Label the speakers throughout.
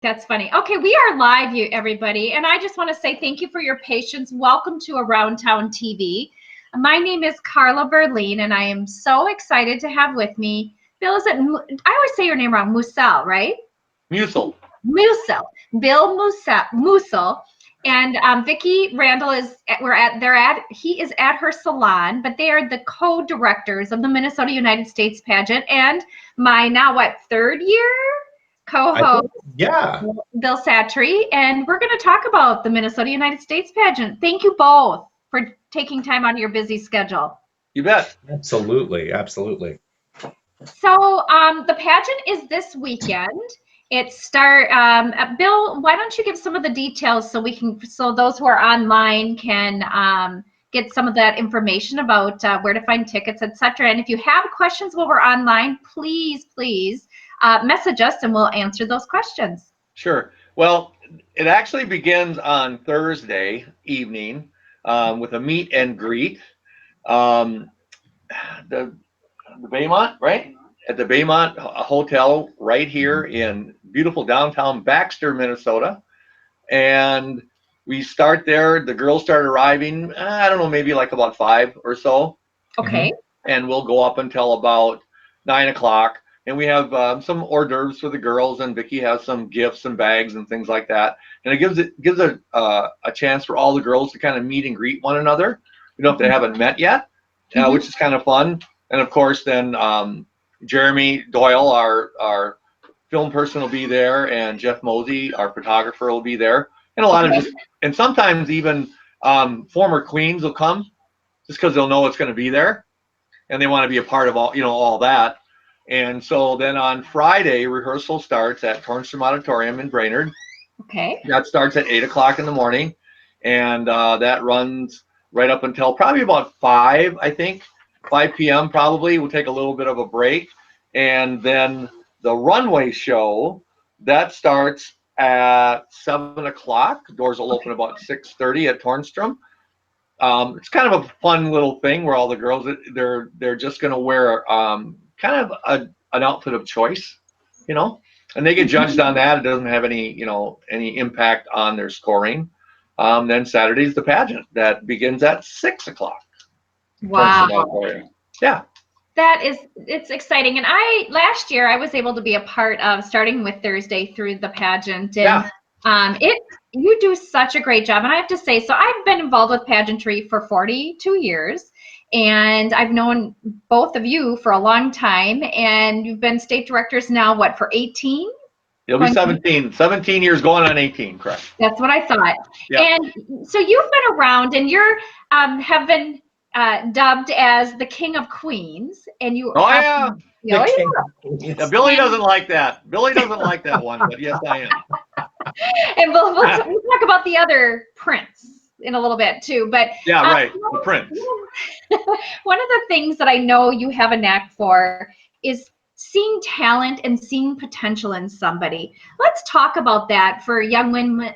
Speaker 1: That's funny. Okay, we are live, you everybody, and I just want to say thank you for your patience. Welcome to Around Town TV. My name is Carla Berlin, and I am so excited to have with me Bill. I always say your name wrong. Musel, right?
Speaker 2: Musel.
Speaker 1: Musel. Bill Musel. And Vicki Randall he is at her salon, but they are the co-directors of the Minnesota United States pageant, and my now third year co-host, Bill Satre, and we're going to talk about the Minnesota United States pageant. Thank you both for taking time out of your busy schedule.
Speaker 2: You bet.
Speaker 3: Absolutely, absolutely.
Speaker 1: So the pageant is this weekend. Bill, why don't you give some of the details so those who are online can get some of that information about where to find tickets, etc. And if you have questions while we're online, please message us and we'll answer those questions.
Speaker 2: Sure. Well, it actually begins on Thursday evening with a meet and greet. The Baymont, right? At the Baymont Hotel right here in beautiful downtown Baxter, Minnesota. And we start there. The girls start arriving, I don't know, maybe like about 5 or so.
Speaker 1: Okay.
Speaker 2: And we'll go up until about 9 o'clock. And we have some hors d'oeuvres for the girls, and Vicki has some gifts and bags and things like that. And it gives a chance for all the girls to kind of meet and greet one another, if they haven't met yet, which is kind of fun. And of course, then Jeremy Doyle, our film person, will be there, and Jeff Mosey, our photographer, will be there, and a lot of and sometimes even former queens will come just because they'll know it's going to be there, and they want to be a part of all that. And so then on Friday, rehearsal starts at Tornstrom Auditorium in Brainerd.
Speaker 1: Okay.
Speaker 2: That starts at 8 o'clock in the morning, and that runs right up until probably about 5, I think. 5 p.m. probably. We'll take a little bit of a break. And then the runway show, that starts at 7 o'clock. Doors will open about 6:30 at Tornstrom. It's kind of a fun little thing where all the girls, they're just going to wear kind of an outfit of choice, and they get judged on that. It doesn't have any impact on their scoring. Then Saturday's the pageant that begins at 6 o'clock.
Speaker 1: Wow.
Speaker 2: Yeah.
Speaker 1: It's exciting. And last year I was able to be a part of starting with Thursday through the pageant. And you do such a great job. And I have to say, so I've been involved with pageantry for 42 years. And I've known both of you for a long time. And you've been state directors now, for 18?
Speaker 2: It'll be 17 years going on 18, correct?
Speaker 1: That's what I thought.
Speaker 2: Yeah.
Speaker 1: And so you've been around, and you're have been dubbed as the King of Queens, and you.
Speaker 2: Yeah, Billy doesn't like that. Billy doesn't like that one, but yes, I am.
Speaker 1: And we'll talk about the other prince in a little bit too. But
Speaker 2: yeah, right, the prince.
Speaker 1: One of the things that I know you have a knack for is seeing talent and seeing potential in somebody. Let's talk about that for young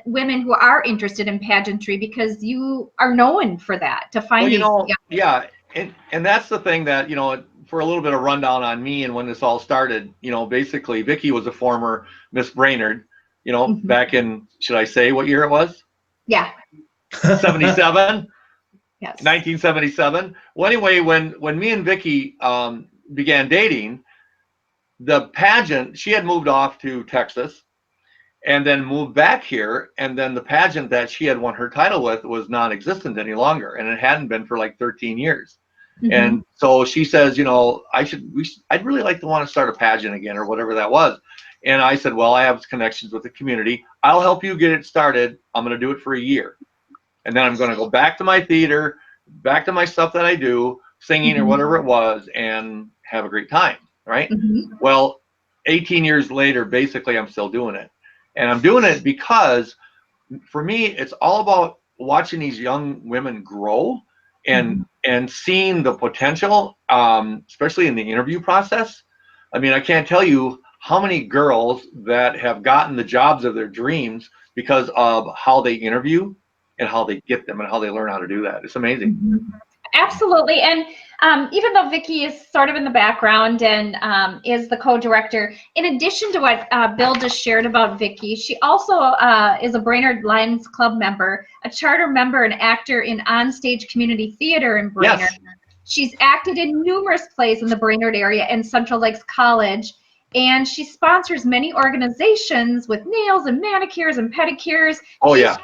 Speaker 1: women who are interested in pageantry, because you are known for that, to find
Speaker 2: and that's the thing that, for a little bit of rundown on me and when this all started, basically Vicki was a former Miss Brainerd, back in, should I say what year it was?
Speaker 1: Yeah.
Speaker 2: 77?
Speaker 1: Yes.
Speaker 2: 1977. Well, anyway, when me and Vicki began dating, the pageant, she had moved off to Texas and then moved back here, and then the pageant that she had won her title with was non-existent any longer, and it hadn't been for like 13 years. And so she says, I'd really like to want to start a pageant again, or whatever that was. And I said, well, I have connections with the community. I'll help you get it started. I'm going to do it for a year, and then I'm going to go back to my theater, back to my stuff that I do, singing or whatever it was, and have a great time. Right? Well, 18 years later, basically, I'm still doing it. And I'm doing it because, for me, it's all about watching these young women grow and seeing the potential, especially in the interview process. I mean, I can't tell you how many girls that have gotten the jobs of their dreams because of how they interview and how they get them and how they learn how to do that. It's amazing.
Speaker 1: Absolutely. And Even though Vicki is sort of in the background and is the co-director, in addition to what Bill just shared about Vicki, she also is a Brainerd Lions Club member, a charter member and actor in Onstage Community Theater in Brainerd.
Speaker 2: Yes.
Speaker 1: She's acted in numerous plays in the Brainerd area and Central Lakes College, and she sponsors many organizations with nails and manicures and pedicures.
Speaker 2: Oh, yeah.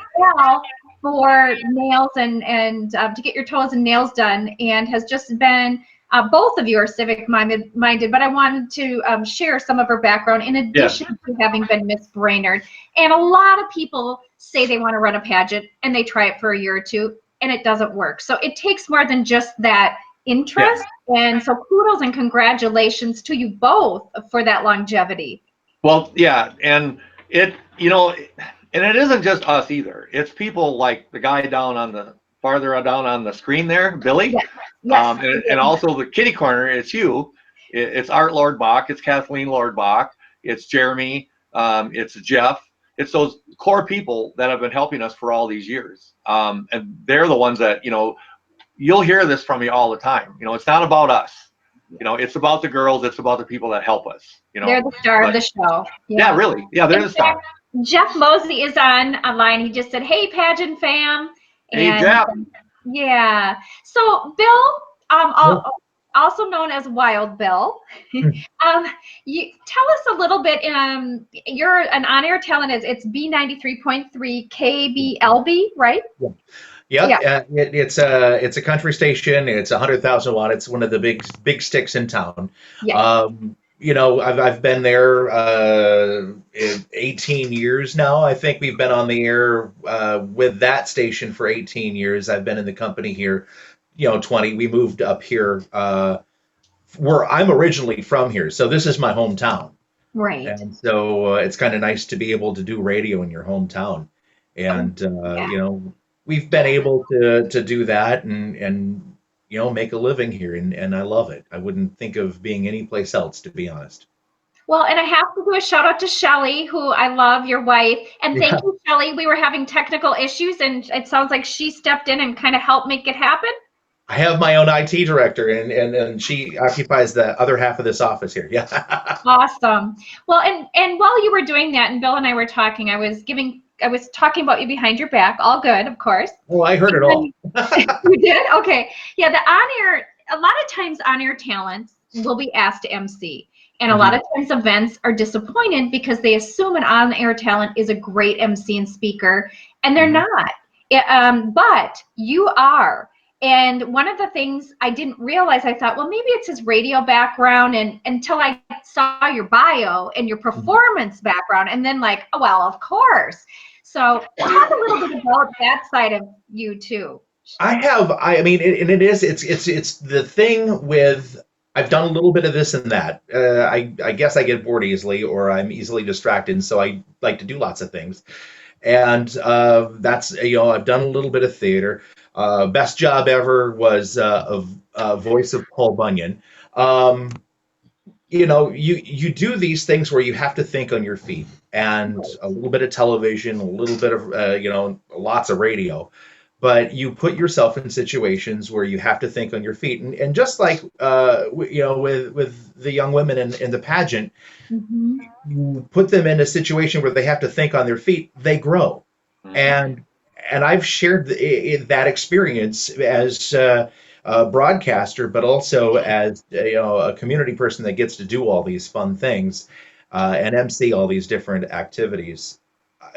Speaker 1: For nails and to get your toes and nails done, and has just been both of you are civic minded, but I wanted to share some of her background in addition to having been Miss Brainerd. And a lot of people say they want to run a pageant and they try it for a year or two and it doesn't work. So it takes more than just that interest. And so kudos and congratulations to you both for that longevity.
Speaker 2: Well, yeah, and it, and it isn't just us either. It's people like the guy farther down on the screen there, Billy.
Speaker 1: Yes.
Speaker 2: And also the kitty corner, it's you. It's Art Lord Bach. It's Kathleen Lord Bach. It's Jeremy. It's Jeff. It's those core people that have been helping us for all these years. And they're the ones that, you'll hear this from me all the time. It's not about us. It's about the girls. It's about the people that help us.
Speaker 1: They're the star of the show.
Speaker 2: Yeah, really. Yeah, they're the star.
Speaker 1: Jeff Mosey is online. He just said, "Hey, pageant fam."
Speaker 2: Hey, Jeff.
Speaker 1: Yeah. So Bill, also known as Wild Bill, you tell us a little bit. You're an on-air talent. It's B93.3 KBLB, right?
Speaker 3: Yeah. It's a country station. It's 100,000 watt. It's one of the big sticks in town.
Speaker 1: Yeah.
Speaker 3: I've been there 18 years now. I think we've been on the air with that station for 18 years. I've been in the company here, 20. We moved up here where I'm originally from here. So this is my hometown.
Speaker 1: Right.
Speaker 3: And so it's kind of nice to be able to do radio in your hometown. And, we've been able to do that and make a living here, and I love it. I wouldn't think of being anyplace else, to be honest.
Speaker 1: Well, and I have to do a shout out to Shelly, who I love, your wife. And thank you, Shelly. We were having technical issues, and it sounds like she stepped in and kind of helped make it happen.
Speaker 3: I have my own IT director, and she occupies the other half of this office here. Yeah.
Speaker 1: Awesome. Well, and while you were doing that, and Bill and I were talking, I was talking about you behind your back. All good, of course.
Speaker 3: Oh, I heard it all.
Speaker 1: You did? Okay. Yeah, a lot of times on-air talents will be asked to MC. And a lot of times events are disappointed because they assume an on-air talent is a great MC and speaker, and they're not. But you are. And one of the things I didn't realize, I thought, well, maybe it's his radio background, and until I saw your bio and your performance background, and then like, oh, well, of course. So talk a little bit about that side of you too.
Speaker 3: It's the thing with, I've done a little bit of this and that. I guess I get bored easily, or I'm easily distracted, and so I like to do lots of things. And that's, I've done a little bit of theater. Best job ever was a voice of Paul Bunyan. You do these things where you have to think on your feet, and a little bit of television, a little bit of, lots of radio. But you put yourself in situations where you have to think on your feet. And just like, with the young women in the pageant, you put them in a situation where they have to think on their feet, they grow. And I've shared that experience as a broadcaster, but also as a community person that gets to do all these fun things and MC all these different activities.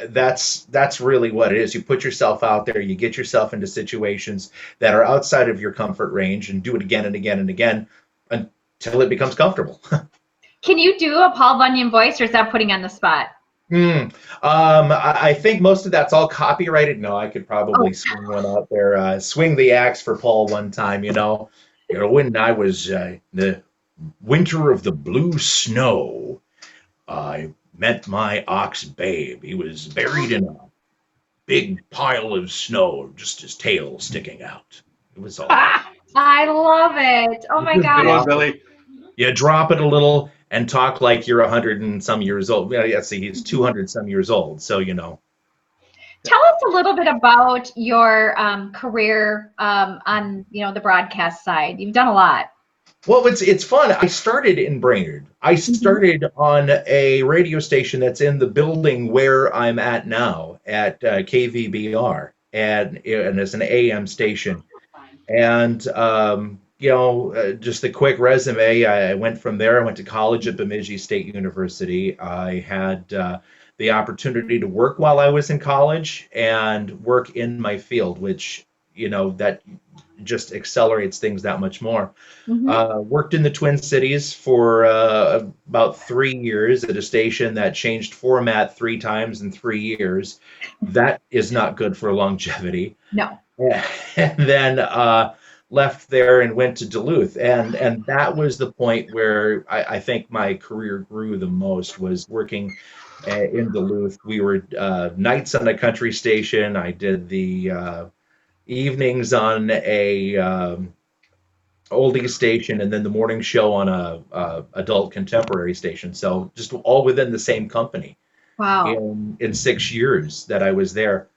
Speaker 3: That's really what it is. You put yourself out there, you get yourself into situations that are outside of your comfort range, and do it again and again and again until it becomes comfortable.
Speaker 1: Can you do a Paul Bunyan voice, or is that putting on the spot?
Speaker 3: I think most of that's all copyrighted. No, I could probably swing one out there. Swing the axe for Paul one time. When I was the winter of the blue snow, I met my ox Babe. He was buried in a big pile of snow, just his tail sticking out. It was all.
Speaker 1: I love it. Oh my God.
Speaker 2: Billy.
Speaker 3: You drop it a little and talk like you're 100 and some years old. Yeah, see, he's 200 some years old, so
Speaker 1: Tell us a little bit about your career on the broadcast side. You've done a lot.
Speaker 3: Well, it's fun. I started in Brainerd. I started on a radio station that's in the building where I'm at now at KVBR, and it's an AM station. And just a quick resume. I went from there. I went to college at Bemidji State University. I had the opportunity to work while I was in college and work in my field, which that just accelerates things that much more. Worked in the Twin Cities for about 3 years at a station that changed format 3 times in 3 years. That is not good for longevity.
Speaker 1: No.
Speaker 3: And then left there and went to Duluth. And that was the point where I think my career grew the most, was working in Duluth. We were nights on a country station. I did the evenings on a oldies station, and then the morning show on a adult contemporary station. So just all within the same company.
Speaker 1: Wow.
Speaker 3: In 6 years that I was there.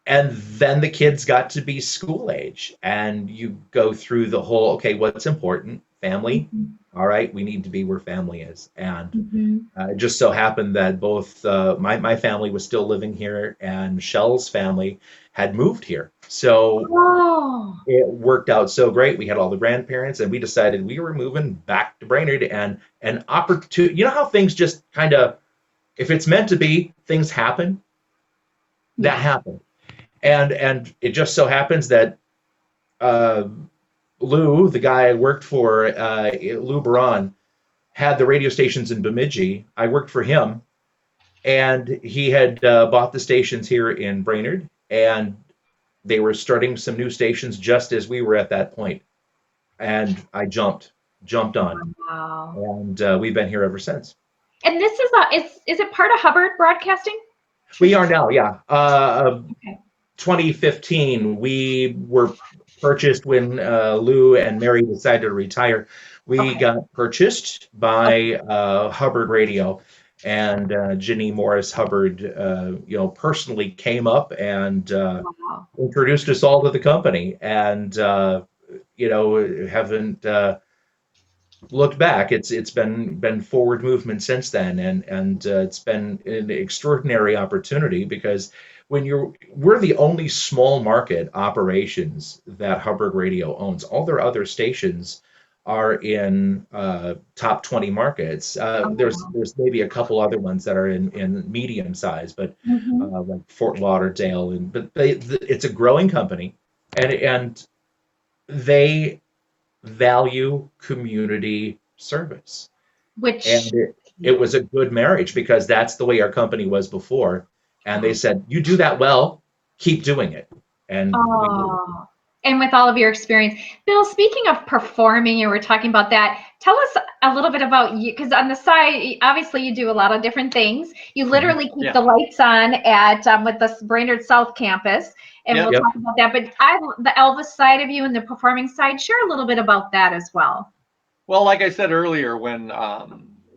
Speaker 3: And then the kids got to be school age, and you go through the whole, okay, what's important? Family. All right, we need to be where family is. And it just so happened that both my family was still living here, and Shell's family had moved here. So it worked out so great. We had all the grandparents, and we decided we were moving back to Brainerd, and an opportunity. You know how things just kind of, if it's meant to be, things happen. That happened. And it just so happens that Lou, the guy I worked for, Lou Baron, had the radio stations in Bemidji. I worked for him, and he had bought the stations here in Brainerd, and they were starting some new stations just as we were at that point. And I jumped on.
Speaker 1: Wow.
Speaker 3: And we've been here ever since.
Speaker 1: And this is it part of Hubbard Broadcasting?
Speaker 3: We are now, yeah.
Speaker 1: Okay.
Speaker 3: 2015, we were purchased when Lou and Mary decided to retire. We got purchased by Hubbard Radio, and Ginny Morris Hubbard, personally came up and introduced us all to the company, and haven't looked back. It's been forward movement since then, and it's been an extraordinary opportunity, because we're the only small market operations that Hubbard Radio owns. All their other stations are in top 20 markets. There's maybe a couple other ones that are in medium size, but like Fort Lauderdale, but it's a growing company, and they value community service. And it was a good marriage, because that's the way our company was before. And they said, you do that well, keep doing it. And we do.
Speaker 1: And with all of your experience, Bill, speaking of performing, and we're talking about that, tell us a little bit about you, because on the side, obviously you do a lot of different things. You literally keep the lights on at with the Brainerd South campus, and we'll talk about that. But the Elvis side of you and the performing side, share a little bit about that as well.
Speaker 2: Well, like I said earlier, when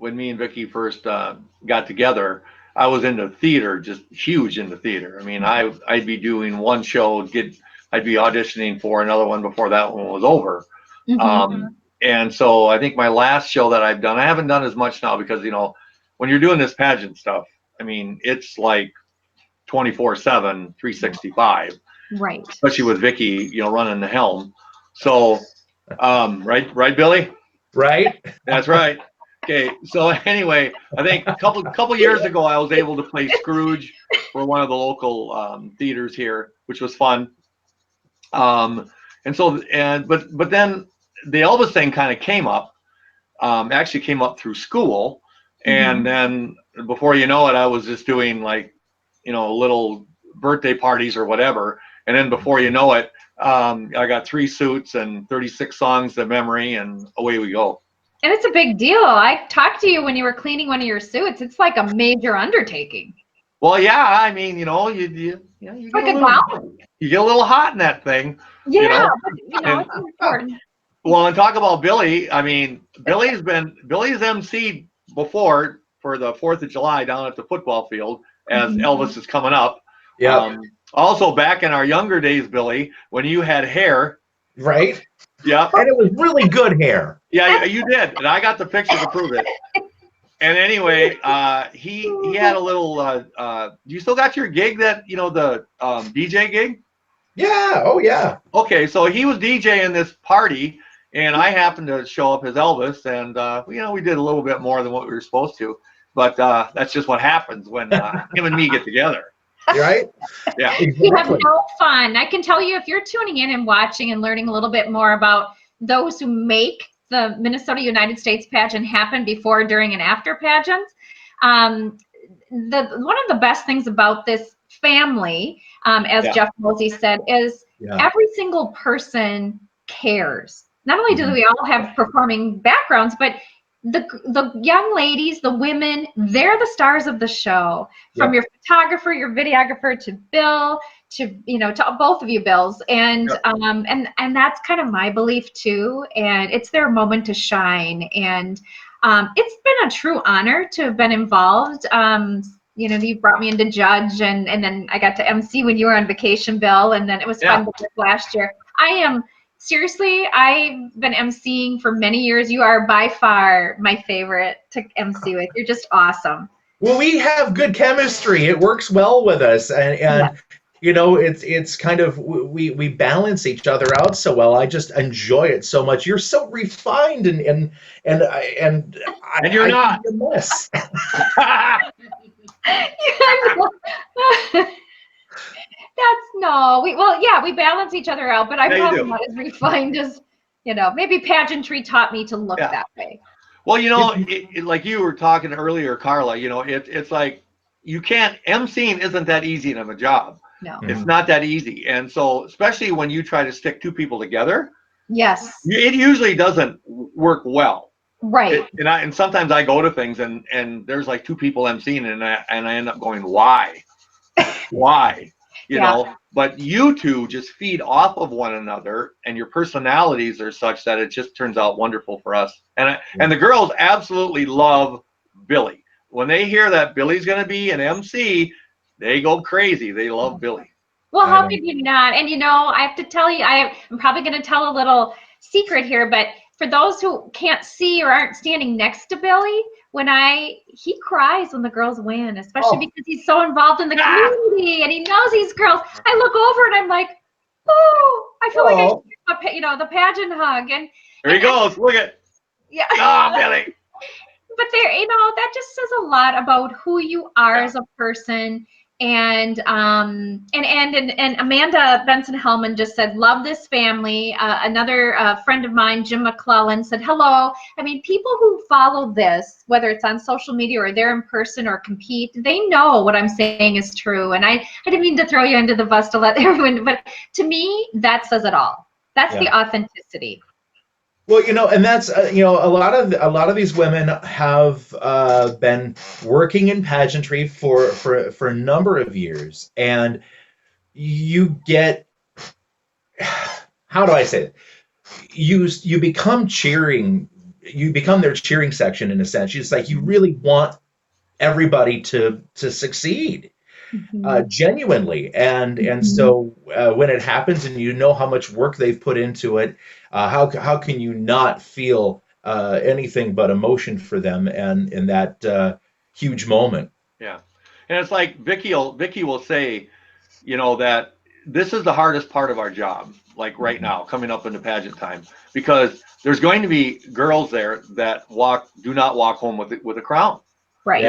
Speaker 2: me and Vicki first got together, I was into theater, just huge into theater. I mean, I'd be doing one show, I'd be auditioning for another one before that one was over. And so I think my last show that I've done, I haven't done as much now, because, when you're doing this pageant stuff, I mean, it's like 24/7, 365.
Speaker 1: Right.
Speaker 2: Especially with Vicki, running the helm. So, right, Billy?
Speaker 3: Right.
Speaker 2: That's right. Okay, so anyway, I think a couple years ago, I was able to play Scrooge for one of the local theaters here, which was fun. But then the Elvis thing kind of came up. Actually came up through school, and then before you know it, I was just doing little birthday parties or whatever, and then before you know it, I got 3 suits and 36 songs to memory, and away we go.
Speaker 1: And it's a big deal. I talked to you when you were cleaning one of your suits. It's like a major undertaking.
Speaker 2: Well, yeah, I mean, you
Speaker 1: like
Speaker 2: you get a little hot in that thing.
Speaker 1: Yeah, it's important.
Speaker 2: Well, and talk about Billy. I mean, Billy's emceed before for the 4th of July down at the football field as Elvis is coming up.
Speaker 3: Yeah.
Speaker 2: Also, back in our younger days, Billy, when you had hair.
Speaker 3: Right.
Speaker 2: Yep.
Speaker 3: And it was really good hair.
Speaker 2: Yeah, you did, and I got the picture to prove it. And anyway, he had a little. You still got your gig, that the DJ gig?
Speaker 3: Yeah. Oh, yeah.
Speaker 2: Okay, so he was DJing this party, and I happened to show up as Elvis, and we did a little bit more than what we were supposed to, but that's just what happens when him and me get together.
Speaker 3: Right?
Speaker 2: Yeah.
Speaker 1: You have no fun. I can tell you, if you're tuning in and watching and learning a little bit more about those who make the Minnesota United States pageant happen before, during, and after pageants, one of the best things about this family, as Jeff Mosey said, is every single person cares. Not only do we all have performing backgrounds, but the young ladies, the women, they're the stars of the show. From your photographer, your videographer, to Bill, to both of you, Bills, and and that's kind of my belief too. And it's their moment to shine. And it's been a true honor to have been involved. You brought me in to judge, and then I got to MC when you were on vacation, Bill, and then it was fun to work last year. Seriously, I've been emceeing for many years. You are by far my favorite to MC with. You're just awesome.
Speaker 3: Well, we have good chemistry. It works well with us, and it's kind of, we balance each other out so well. I just enjoy it so much. You're so refined, and
Speaker 2: you're not.
Speaker 3: Yes.
Speaker 1: We balance each other out, but I'm probably not as refined as, maybe pageantry taught me to look that way.
Speaker 2: Well, like you were talking earlier, Carla, it's like emceeing isn't that easy of a job.
Speaker 1: No.
Speaker 2: It's not that easy. And so, especially when you try to stick two people together,
Speaker 1: yes,
Speaker 2: it usually doesn't work well.
Speaker 1: Right.
Speaker 2: And sometimes I go to things and there's like two people emceeing, and I end up going, why? Why? But you two just feed off of one another, and your personalities are such that it just turns out wonderful for us. And the girls absolutely love Billy. When they hear that Billy's going to be an MC, they go crazy. They love Billy.
Speaker 1: Well, how could you not? And I have to tell you, I'm probably going to tell a little secret here, but for those who can't see or aren't standing next to Billy, he cries when the girls win, especially because he's so involved in the community and he knows these girls. I look over and I'm like, oh, I feel like I should the pageant hug. And
Speaker 2: there he goes. Look at.
Speaker 1: Yeah.
Speaker 2: Oh, Billy.
Speaker 1: But that just says a lot about who you are as a person. And Amanda Benson-Hellman just said, love this family. Another friend of mine, Jim McClellan, said, hello. I mean, people who follow this, whether it's on social media or they're in person or compete, they know what I'm saying is true. And I didn't mean to throw you under the bus to let everyone, but to me, that says it all. That's the authenticity.
Speaker 3: Well, and that's a lot of these women have been working in pageantry for a number of years, and you get, how do I say it? You become their cheering section in a sense. It's like you really want everybody to succeed. Genuinely, and so when it happens and you know how much work they've put into it, how can you not feel anything but emotion for them and in that huge moment?
Speaker 2: Yeah, and it's like Vicki will say, that this is the hardest part of our job, like right now, coming up into pageant time, because there's going to be girls there that do not walk home with a crown,
Speaker 1: right?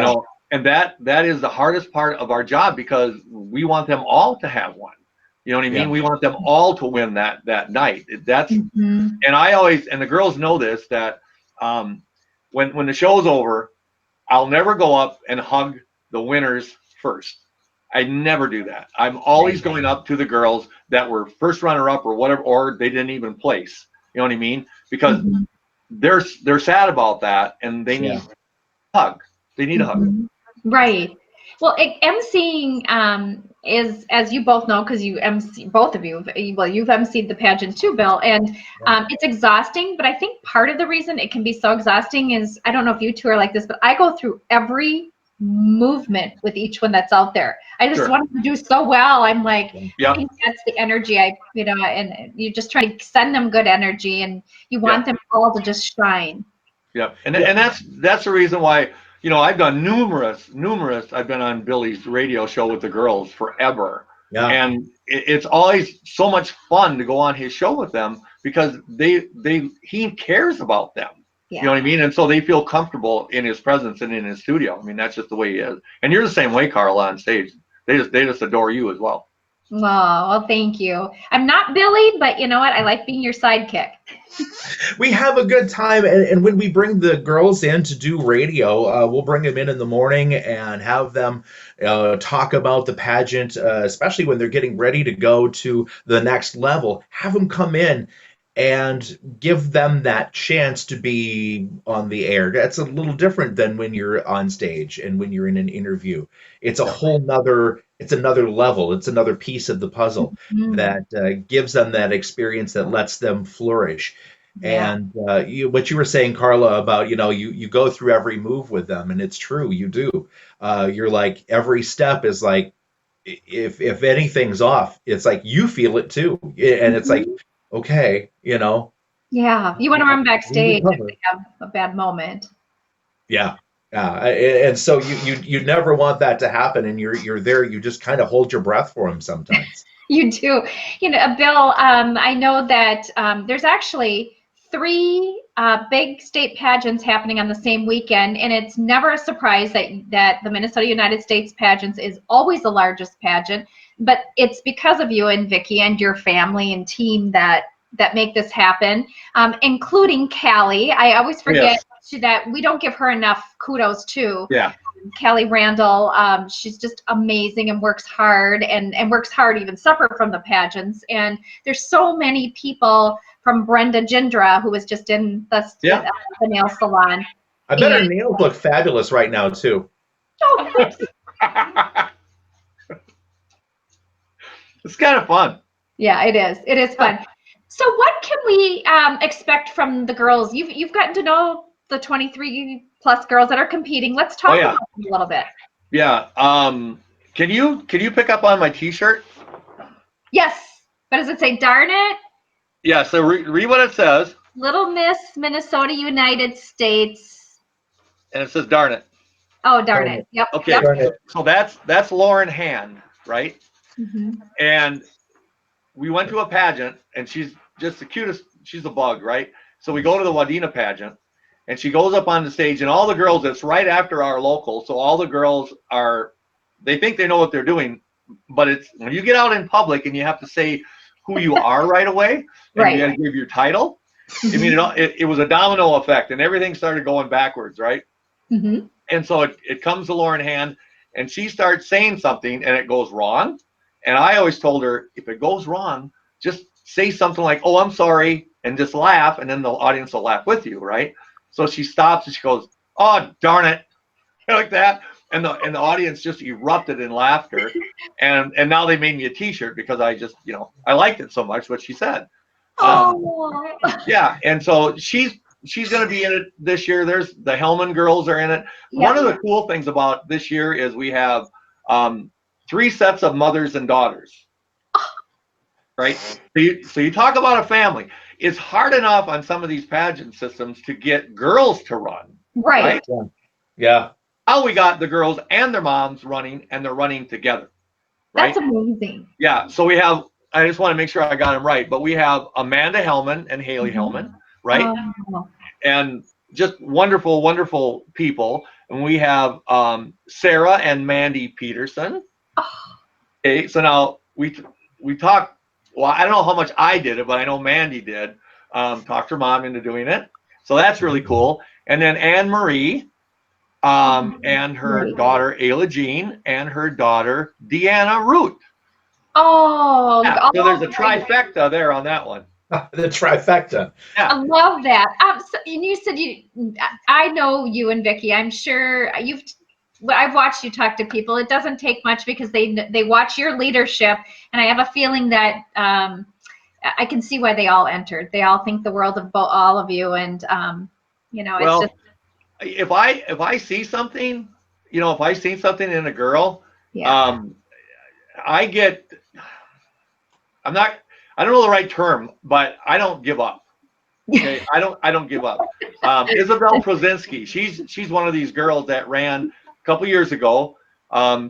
Speaker 2: And that is the hardest part of our job, because we want them all to have one. You know what I mean? We want them all to win that night. That's and I always, and the girls know this, that when the show's over, I'll never go up and hug the winners first. I never do that. I'm always going up to the girls that were first runner-up or whatever, or they didn't even place. You know what I mean? Because they're sad about that, and they need a hug. They need a hug.
Speaker 1: Right. Well, emceeing is, as you both know, because you MC, both of you, you've emceed the pageant too, Bill, and it's exhausting. But I think part of the reason it can be so exhausting is, I don't know if you two are like this, but I go through every movement with each one that's out there. I just
Speaker 2: Sure.
Speaker 1: want them to do so well. I'm like,
Speaker 2: Yeah.
Speaker 1: I think that's the energy and you're just trying to send them good energy, and you want them all to just shine.
Speaker 2: Yeah. And that's the reason why, I've done numerous, I've been on Billy's radio show with the girls forever.
Speaker 3: Yeah.
Speaker 2: And it's always so much fun to go on his show with them because he cares about them.
Speaker 1: Yeah.
Speaker 2: You know what I mean? And so they feel comfortable in his presence and in his studio. I mean, that's just the way he is. And you're the same way, Carl, on stage. They just adore you as well.
Speaker 1: Oh, well, thank you. I'm not Billy, but you know what? I like being your sidekick.
Speaker 3: We have a good time, and when we bring the girls in to do radio, we'll bring them in the morning and have them talk about the pageant, especially when they're getting ready to go to the next level. Have them come in and give them that chance to be on the air. That's a little different than when you're on stage and when you're in an interview. It's a whole nother, it's another level. It's another piece of the puzzle that gives them that experience that lets them flourish.
Speaker 1: Yeah.
Speaker 3: And what you were saying, Carla, about, you go through every move with them, and it's true, you do. You're like, every step is like, if anything's off, it's like you feel it too. And it's like, okay,
Speaker 1: Yeah, you want to run backstage if
Speaker 3: recover.
Speaker 1: they have a bad moment.
Speaker 3: Yeah. And so you never want that to happen, and you're there. You just kind of hold your breath for them sometimes.
Speaker 1: You do. Bill, I know that there's actually 3 big state pageants happening on the same weekend, and it's never a surprise that the Minnesota United States Pageants is always the largest pageant, but it's because of you and Vicki and your family and team that make this happen, including Callie. I always forget that we don't give her enough kudos too.
Speaker 2: Yeah.
Speaker 1: Callie Randall, she's just amazing and works hard and works hard even separate from the pageants. And there's so many people, from Brenda Gindra, who was just in the nail salon.
Speaker 3: I bet her nails look fabulous right now too.
Speaker 1: Oh, thanks.
Speaker 2: It's kind of fun.
Speaker 1: Yeah, it is. It is fun. So what can we expect from the girls? You've gotten to know the 23 plus girls that are competing. Let's talk about them a little bit.
Speaker 2: Yeah. Can you pick up on my T-shirt?
Speaker 1: Yes. What does it say? Darn it.
Speaker 2: Yeah. So read what it says.
Speaker 1: Little Miss Minnesota United States.
Speaker 2: And it says darn it.
Speaker 1: Oh, darn it. Yep.
Speaker 2: Okay.
Speaker 1: Yep.
Speaker 2: So that's Lauren Hand, right?
Speaker 1: Mm-hmm.
Speaker 2: And we went to a pageant, and she's just the cutest. She's a bug, right? So we go to the Wadena pageant, and she goes up on the stage, and all the girls, it's right after our local. So all the girls they think they know what they're doing, but it's when you get out in public and you have to say who you are right away, and you got to give your title. I mean, it was a domino effect, and everything started going backwards, right?
Speaker 1: Mm-hmm.
Speaker 2: And so it comes to Lauren Hand, and she starts saying something, and it goes wrong. And I always told her, if it goes wrong, just say something like, "Oh, I'm sorry," and just laugh, and then the audience will laugh with you, right? So she stops and she goes, "Oh, darn it," like that, and the audience just erupted in laughter. And now they made me a T-shirt because I just, I liked it so much what she said. Yeah, and so she's going to be in it this year. There's the Hellman girls are in it. Yeah. One of the cool things about this year is we have 3 sets of mothers and daughters. Right? So you talk about a family. It's hard enough on some of these pageant systems to get girls to run.
Speaker 1: Right?
Speaker 3: Yeah.
Speaker 2: Now we got the girls and their moms running, and they're running together. Right?
Speaker 1: That's amazing.
Speaker 2: Yeah. So we have, I just want to make sure I got them right, but we have Amanda Hellman and Haley Hellman, right? And just wonderful, wonderful people. And we have Sarah and Mandy Peterson. Okay. So now we talked. Well, I don't know how much I did it, but I know Mandy did. Talked her mom into doing it. So that's really cool. And then Anne Marie and her daughter, Ayla Jean, and her daughter, Deanna Root.
Speaker 1: Oh.
Speaker 2: Yeah, so there's a trifecta there on that one.
Speaker 3: The trifecta.
Speaker 2: Yeah.
Speaker 1: I love that. So, and you said I know you and Vicki. I'm sure I've watched you talk to people. It doesn't take much because they watch your leadership, and I have a feeling that I can see why they all entered. They all think the world of all of you, and it's just.
Speaker 2: If I see something, if I see something in a girl,
Speaker 1: Yeah.
Speaker 2: I get, I'm not, I don't know the right term, but I don't give up. Okay, I don't give up. Isabel Prozinski, she's one of these girls that ran a couple years ago.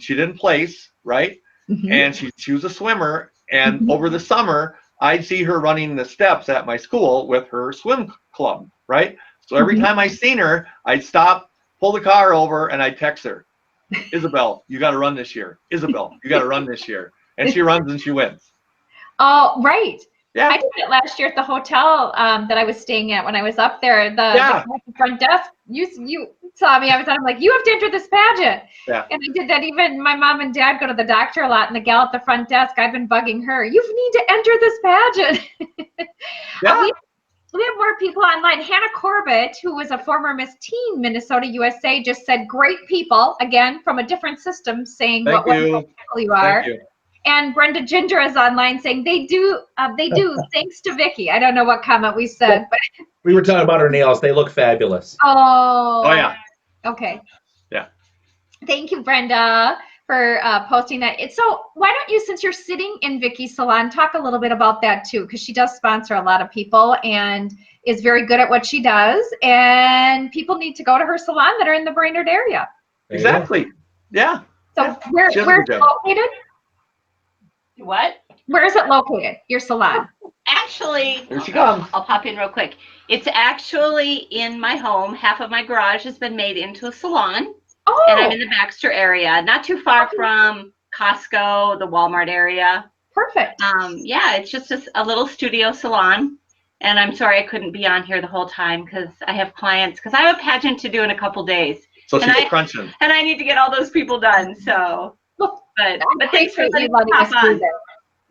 Speaker 2: She didn't place, right?
Speaker 1: Mhm.
Speaker 2: And she was a swimmer. And
Speaker 1: Mhm.
Speaker 2: over the summer, I'd see her running the steps at my school with her swim club, right? So every
Speaker 1: Mhm.
Speaker 2: time I seen her, I'd stop, pull the car over, and I'd text her, Isabel, you got to run this year. Isabel, you got to run this year. And she runs and she wins.
Speaker 1: Oh, right. I
Speaker 2: Yeah,
Speaker 1: did it last year at the hotel that I was staying at when I was up there. The
Speaker 2: yeah,
Speaker 1: guy at the front desk, you saw me. I was on. I'm like, you have to enter this pageant.
Speaker 2: yeah.
Speaker 1: And I did that. Even my mom and dad go to the doctor a lot, and the gal at the front desk, I've been bugging her. You need to enter this pageant.
Speaker 2: Yeah.
Speaker 1: We have more people online. Hannah Corbett, who was a former Miss Teen Minnesota USA, just said, great people, again, from a different system, saying
Speaker 2: Thank
Speaker 1: what wonderful
Speaker 2: you.
Speaker 1: people you
Speaker 2: Thank
Speaker 1: are.
Speaker 2: you.
Speaker 1: And Brenda Ginger is online saying they do, thanks to Vicki. I don't know what comment we said, but
Speaker 3: We were talking about her nails. They look fabulous.
Speaker 2: Oh, yeah.
Speaker 1: Okay.
Speaker 2: Yeah.
Speaker 1: Thank you, Brenda, for posting that. So why don't you, since you're sitting in Vicki's salon, talk a little bit about that too, because she does sponsor a lot of people and is very good at what she does, and people need to go to her salon that are in the Brainerd area.
Speaker 3: There you go.
Speaker 2: Exactly. Yeah.
Speaker 1: So
Speaker 2: Yeah.
Speaker 1: where's
Speaker 2: She does a
Speaker 1: it
Speaker 2: good job.
Speaker 1: located?
Speaker 4: What?
Speaker 1: Where is it located, your salon?
Speaker 4: Actually,
Speaker 2: Here she comes.
Speaker 4: I'll pop in real quick. It's actually in my home. Half of my garage has been made into a salon, and I'm
Speaker 1: Oh,
Speaker 4: in the Baxter area, not too far
Speaker 1: Okay.
Speaker 4: from Costco, the Walmart area.
Speaker 1: perfect.
Speaker 4: Yeah, it's just a little studio salon. And I'm sorry I couldn't be on here the whole time because I have clients, because I have a pageant to do in a couple days.
Speaker 2: So
Speaker 4: And
Speaker 2: she's crunching.
Speaker 4: And I need to get all those people done. So,
Speaker 1: Look,
Speaker 4: but
Speaker 1: I
Speaker 4: thanks for
Speaker 1: appreciate you
Speaker 4: letting
Speaker 1: letting
Speaker 4: me
Speaker 1: us do
Speaker 4: pop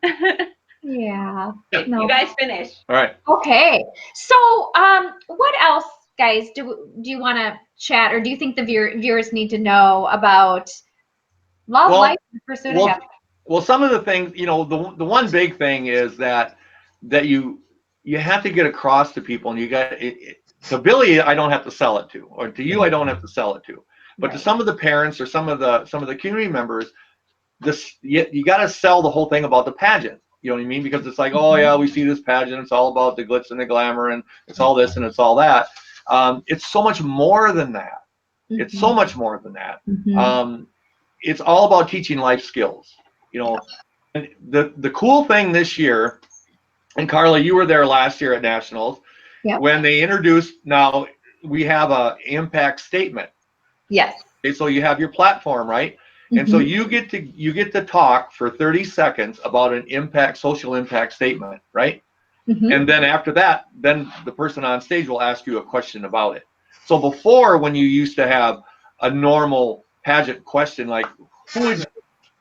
Speaker 1: that.
Speaker 4: on.
Speaker 1: Yeah.
Speaker 2: Yeah.
Speaker 1: No.
Speaker 4: You guys finish.
Speaker 2: All right.
Speaker 1: Okay. So, what else, guys, do you want to chat, or do you think the viewers need to know about love,
Speaker 2: Well,
Speaker 1: life, and pursuit of
Speaker 2: Well,
Speaker 1: happiness?
Speaker 2: well, some of the things, the one big thing is that you have to get across to people, and you got it. To Billy, I don't have to sell it to, or to you, I don't have to sell it to, but to
Speaker 1: Right.
Speaker 2: some of the parents or some of the community members, you got to sell the whole thing about the pageant. You know what I mean? Because it's like, oh yeah, we see this pageant. It's all about the glitz and the glamour, and it's all this and it's all that. It's so much more than that. It's so much more than that.
Speaker 1: Mhm.
Speaker 2: It's all about teaching life skills. And the cool thing this year, and Carla, you were there last year at Nationals,
Speaker 1: Yep.
Speaker 2: when they introduced, now we have a impact statement.
Speaker 1: Yes.
Speaker 2: Okay, so you have your platform, right? And so
Speaker 1: Mhm.
Speaker 2: you get to talk for 30 seconds about an social impact statement, right?
Speaker 1: Mhm.
Speaker 2: And then after that, then the person on stage will ask you a question about it. So before, when you used to have a normal pageant question like, who would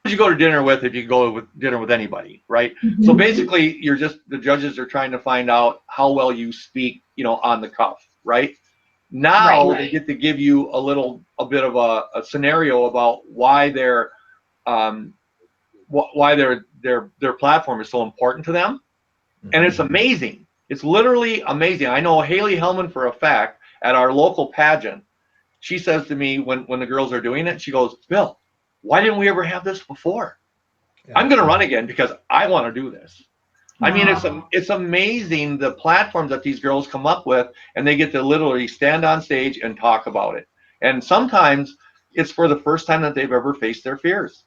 Speaker 2: you go to dinner with if you go with dinner with anybody, right?
Speaker 1: Mhm.
Speaker 2: So basically, the judges are trying to find out how well you speak, on the cuff, right? Now
Speaker 1: Right.
Speaker 2: they get to give you a bit of a scenario about why um, their platform is so important to them, and it's amazing. It's literally amazing. I know Haley Hellman for a fact at our local pageant. She says to me when the girls are doing it, she goes, Bill, why didn't we ever have this before?
Speaker 3: Yeah.
Speaker 2: I'm going to run again because I want to do this. I mean,
Speaker 1: Wow.
Speaker 2: it's amazing the platforms that these girls come up with, and they get to literally stand on stage and talk about it. And sometimes it's for the first time that they've ever faced their fears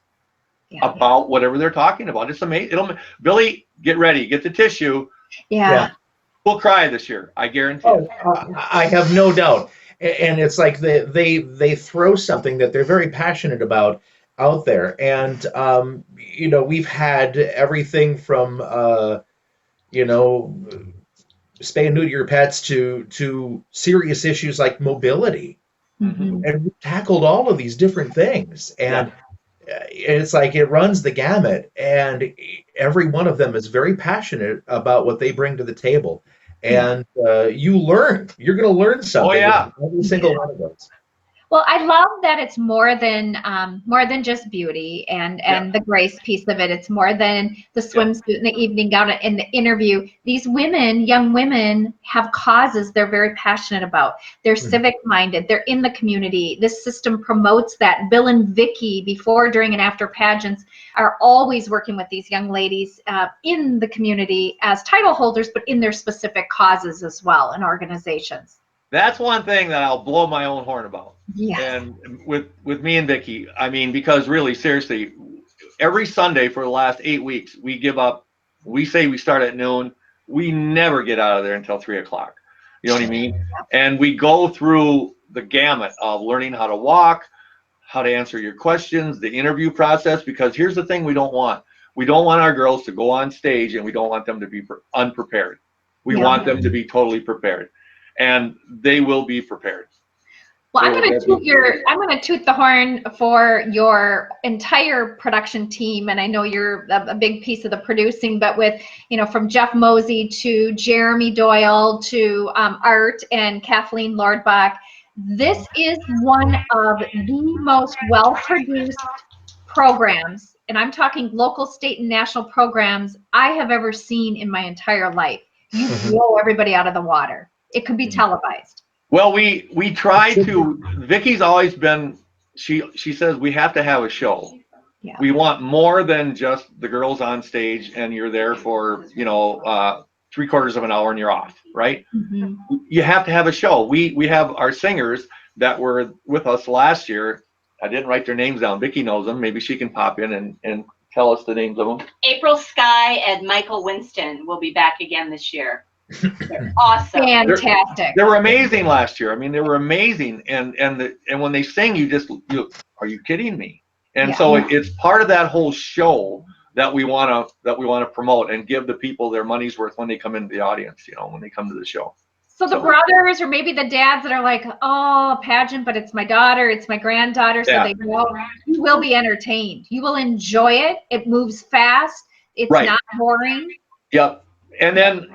Speaker 1: Yeah.
Speaker 2: about whatever they're talking about. It's amazing. Billy, get ready, get the tissue.
Speaker 1: Yeah.
Speaker 2: We'll cry this year, I guarantee
Speaker 3: Oh,
Speaker 2: it.
Speaker 3: I have no doubt. And it's like they throw something that they're very passionate about out there. And we've had everything from spay and neuter your pets to serious issues like mobility.
Speaker 1: Mhm.
Speaker 3: And we've tackled all of these different things. And it's like it runs the gamut, and every one of them is very passionate about what they bring to the table.
Speaker 1: Yeah.
Speaker 3: And you're going to learn
Speaker 2: Oh
Speaker 3: something
Speaker 2: yeah.
Speaker 3: with every single one of those.
Speaker 1: Well, I love that it's more than just beauty and the grace piece of it. It's more than the swimsuit and the evening gown and the interview. These women, young women, have causes they're very passionate about. They're civic minded. They're in the community. This system promotes that. Bill and Vicki, before, during, and after pageants, are always working with these young ladies in the community as title holders, but in their specific causes as well and organizations.
Speaker 2: That's one thing that I'll blow my own horn about.
Speaker 1: Yes.
Speaker 2: And with me and Vicki, I mean, because really, seriously, every Sunday for the last 8 weeks, we give up. We say we start at noon. We never get out of there until 3 o'clock. You know what I mean? And we go through the gamut of learning how to walk, how to answer your questions, the interview process, because here's the thing we don't want. We don't want our girls to go on stage and we don't want them to be unprepared. We want them to be totally prepared. And they will be prepared.
Speaker 1: Well, I'm going to toot the horn for your entire production team, and I know you're a big piece of the producing. But with, from Jeff Mosey to Jeremy Doyle to Art and Kathleen Lordbach, this is one of the most well-produced programs, and I'm talking local, state, and national programs I have ever seen in my entire life. You blow everybody out of the water. It could be televised.
Speaker 2: Well, we try to. Vicki's always been. She says we have to have a show.
Speaker 1: Yeah.
Speaker 2: We want more than just the girls on stage and you're there for 3/4 of an hour and you're off, right? You have to have a show. We have our singers that were with us last year. I didn't write their names down. Vicki knows them. Maybe she can pop in and tell us the names of them.
Speaker 4: April Sky and Michael Winston will be back again this year. They're awesome.
Speaker 1: Fantastic.
Speaker 2: They were amazing last year. I mean, they were amazing. And when they sing, you are you kidding me? And so it's part of that whole show that we want to promote and give the people their money's worth when they come into the audience. When they come to the show.
Speaker 1: So the brothers or maybe the dads that are like, oh, pageant, but it's my daughter, it's my granddaughter, so they go, you will be entertained. You will enjoy it. It moves fast. It's not boring.
Speaker 2: Yep. And then,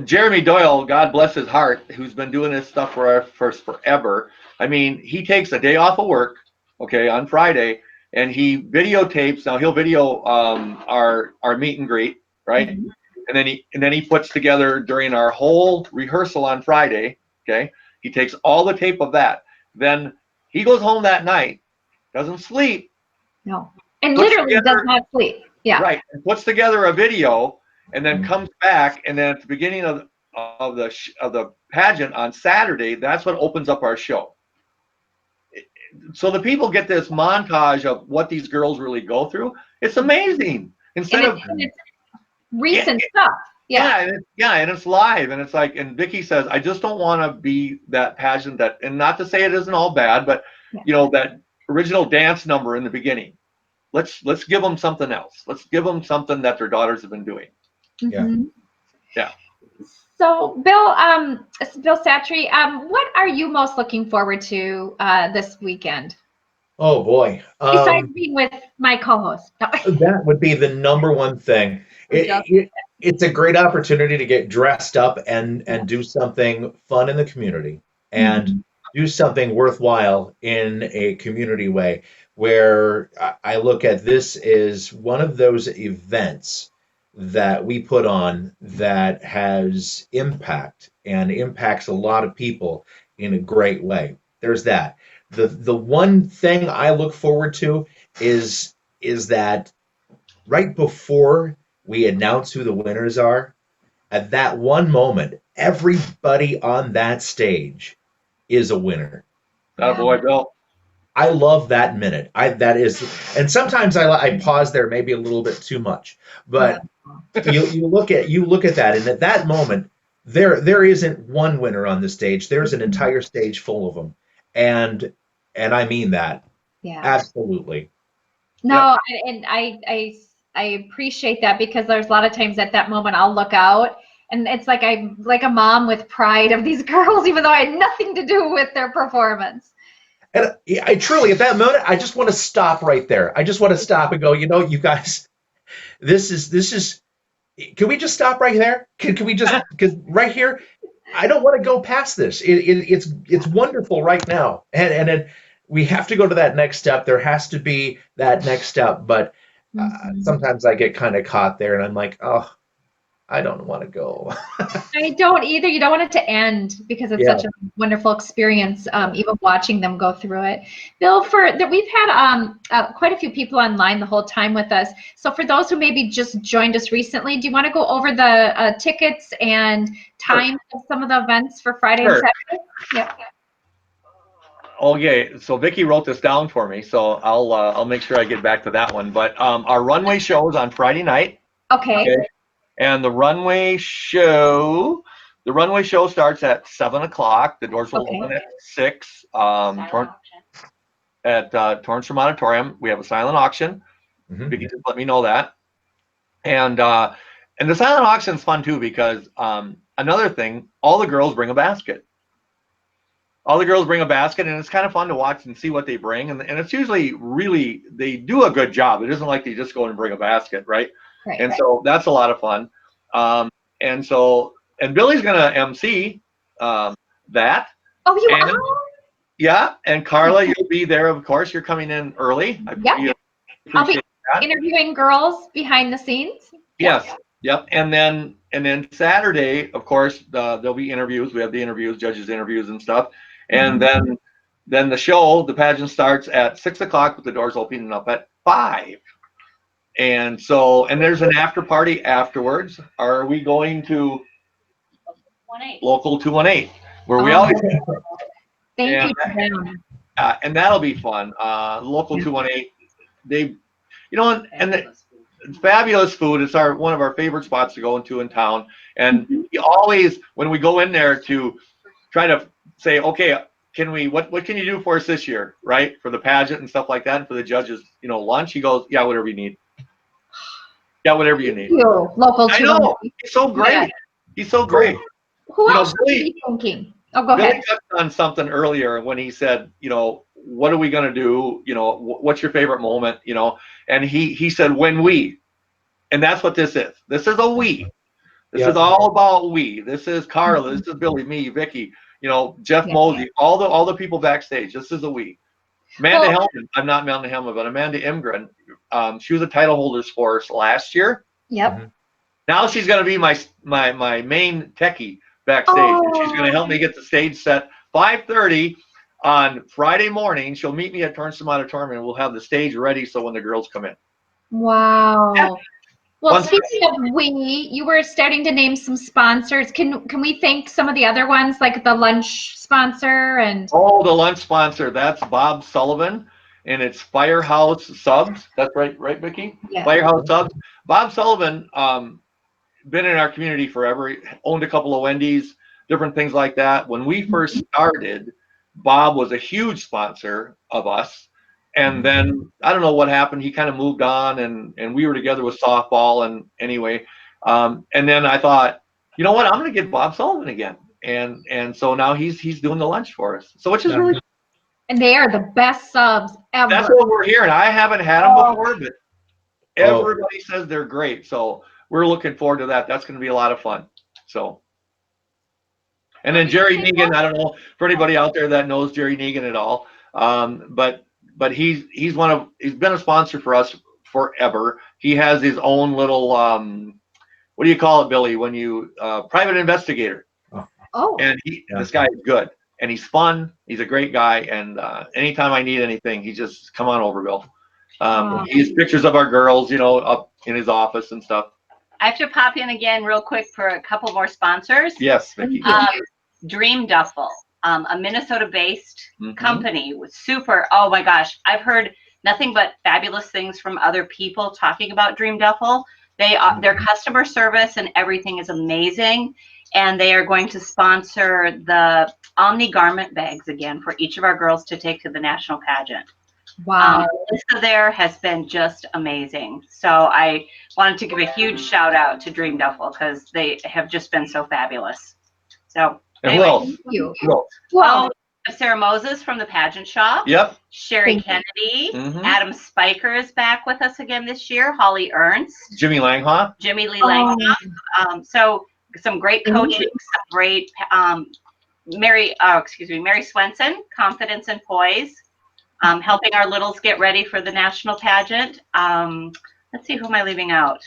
Speaker 2: Jeremy Doyle, God bless his heart, who's been doing this stuff for forever. I mean, he takes a day off of work, on Friday, and he videotapes. Now he'll video our meet and greet, right? And then he puts together during our whole rehearsal on Friday. He takes all the tape of that. Then he goes home that night, doesn't sleep.
Speaker 1: No, and literally does not sleep. Yeah.
Speaker 2: Right. And puts together a video. And then comes back, and then at the beginning of the pageant on Saturday, that's what opens up our show. So the people get this montage of what these girls really go through. It's amazing.
Speaker 1: It's recent stuff.
Speaker 2: And it's live, and it's like, and Vicki says, I just don't want to be that pageant that, and not to say it isn't all bad, but that original dance number in the beginning. Let's give them something else. Let's give them something that their daughters have been doing. Yeah.
Speaker 1: So, Bill Satre, what are you most looking forward to this weekend?
Speaker 3: Oh boy!
Speaker 1: Besides being with my co-host,
Speaker 3: that would be the number one thing. It's a great opportunity to get dressed up and do something fun in the community and do something worthwhile in a community way. Where I look at this as one of those events that we put on that has impact and impacts a lot of people in a great way. There's that. The one thing I look forward to is that right before we announce who the winners are, at that one moment, everybody on that stage is a winner.
Speaker 2: Oh boy, Bill.
Speaker 3: I love that minute. And sometimes I pause there maybe a little bit too much, but you look at that, and at that moment, there isn't one winner on the stage. There's an entire stage full of them, and I mean that. Yeah, absolutely.
Speaker 1: No, and I appreciate that, because there's a lot of times at that moment I'll look out. And it's like I'm like a mom with pride of these girls, even though I had nothing to do with their performance.
Speaker 3: And I truly, at that moment, I just want to stop right there. I just want to stop and go, you guys, this is, can we just stop right there? Can we just, because right here, I don't want to go past this. It's wonderful right now. And we have to go to that next step. There has to be that next step, but sometimes I get kind of caught there, and I'm like, oh, I don't want to go.
Speaker 1: I don't either. You don't want it to end because it's
Speaker 3: Yeah.
Speaker 1: such a wonderful experience, even watching them go through it. Bill, we've had quite a few people online the whole time with us. So for those who maybe just joined us recently, do you want to go over the tickets and times of some of the events for Friday and Saturday? Yep.
Speaker 2: Okay, so Vicki wrote this down for me, so I'll make sure I get back to that one. But our runway show is on Friday night.
Speaker 1: Okay.
Speaker 2: And the runway show starts at 7 o'clock. The doors will open at 6. At Tornstrom Auditorium, we have a silent auction. Vicki just let me know that. And the silent auction is fun too because another thing, all the girls bring a basket. All the girls bring a basket, and it's kind of fun to watch and see what they bring. And it's usually really, they do a good job. It isn't like they just go and bring a basket, right?
Speaker 1: Right.
Speaker 2: So that's a lot of fun. And Billy's going to MC that.
Speaker 1: Oh, you
Speaker 2: and,
Speaker 1: are?
Speaker 2: Yeah. And Carla, you'll be there. Of course, you're coming in early.
Speaker 1: Yep. I'll be interviewing girls behind the scenes.
Speaker 2: Yes. Yep. And then Saturday, of course, there'll be interviews. We have the interviews, judges interviews and stuff. And then the show, the pageant starts at 6 o'clock with the doors opening up at 5. And there's an after party afterwards. Are we going to Local 218, where we always go?
Speaker 1: Thank you to them.
Speaker 2: And that'll be fun. Local 218, it's fabulous food. It's one of our favorite spots to go into in town. And we always, when we go in there to try to say, okay, what can you do for us this year, right? For the pageant and stuff like that, and for the judges, lunch. He goes, yeah, whatever you need. Yeah, whatever you need.
Speaker 1: Local.
Speaker 2: I know. He's so great. Yeah. He's so great.
Speaker 1: Who else are you thinking? Oh, go ahead.
Speaker 2: Billy touched on something earlier when he said, what are we going to do? What's your favorite moment? And he said, when we. And that's what this is. This is a we. This is all about we. This is Carla. This is Billy, me, Vicki, Jeff Mosey, all the people backstage. This is a we. Amanda Hellman, I'm not Amanda Hellman, but Amanda Imgren. She was a title holder for us last year.
Speaker 1: Yep.
Speaker 2: Now she's going to be my main techie backstage. And she's going to help me get the stage set. 5:30 on Friday morning. She'll meet me at Tornstrom Auditorium, and we'll have the stage ready so when the girls come in.
Speaker 1: Wow. Yeah. Well, speaking of we, you were starting to name some sponsors. Can we thank some of the other ones, like the lunch sponsor and? Oh,
Speaker 2: the lunch sponsor. That's Bob Sullivan, and it's Firehouse Subs. That's right, Vicki? Yeah. Firehouse Subs. Bob Sullivan, been in our community forever. He owned a couple of Wendy's, different things like that. When we first started, Bob was a huge sponsor of us. And then I don't know what happened. He kind of moved on, and we were together with softball. And anyway, and then I thought, you know what? I'm going to get Bob Sullivan again. And so now he's doing the lunch for us. So which is really.
Speaker 1: And they are the best subs ever.
Speaker 2: That's what we're hearing. I haven't had them before, but everybody says they're great. So we're looking forward to that. That's going to be a lot of fun. So. And then Jerry Negan. I don't know for anybody out there that knows Jerry Negan at all, but he's been a sponsor for us forever. He has his own little what do you call it, Billy? When you private investigator.
Speaker 1: Oh.
Speaker 2: And this guy is good, and he's fun. He's a great guy, and anytime I need anything, he just come on over, Bill. He has pictures of our girls, up in his office and stuff.
Speaker 4: I have to pop in again real quick for a couple more sponsors.
Speaker 2: Yes, Vicki.
Speaker 4: Dream Duffel. A Minnesota-based company with super. Oh my gosh, I've heard nothing but fabulous things from other people talking about Dream Duffel. Their customer service and everything is amazing, and they are going to sponsor the Omni garment bags again for each of our girls to take to the national pageant.
Speaker 1: Wow.
Speaker 4: Lisa there has been just amazing. So I wanted to give a huge shout out to Dream Duffel because they have just been so fabulous. So. Anyway,
Speaker 1: thank you.
Speaker 4: Well, Sarah Moses from the Pageant Shop.
Speaker 2: Yep.
Speaker 4: Sherry Kennedy. Adam Spiker is back with us again this year. Holly Ernst.
Speaker 2: Jimmy Langhoff.
Speaker 4: Jimmy Lee Langhoff. So some great coaching, some great Mary Swenson, Confidence and Poise. helping our littles get ready for the national pageant. Let's see, who am I leaving out?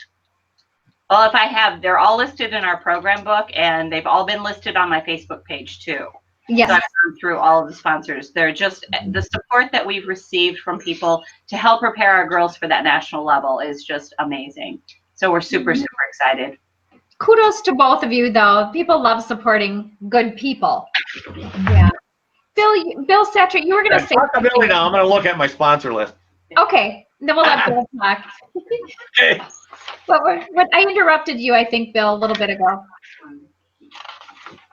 Speaker 4: Well, if I have, they're all listed in our program book, and they've all been listed on my Facebook page too.
Speaker 1: Yes.
Speaker 4: So I've gone through all of the sponsors. They're just the support that we've received from people to help prepare our girls for that national level is just amazing. So we're super, super excited.
Speaker 1: Kudos to both of you, though. People love supporting good people. Yeah. Bill Satre, you were going to say
Speaker 2: Talk to Billy now. I'm going to look at my sponsor list.
Speaker 1: Okay, then we'll let Bill talk.
Speaker 2: Okay.
Speaker 1: What I interrupted you, I think, Bill, a little bit ago.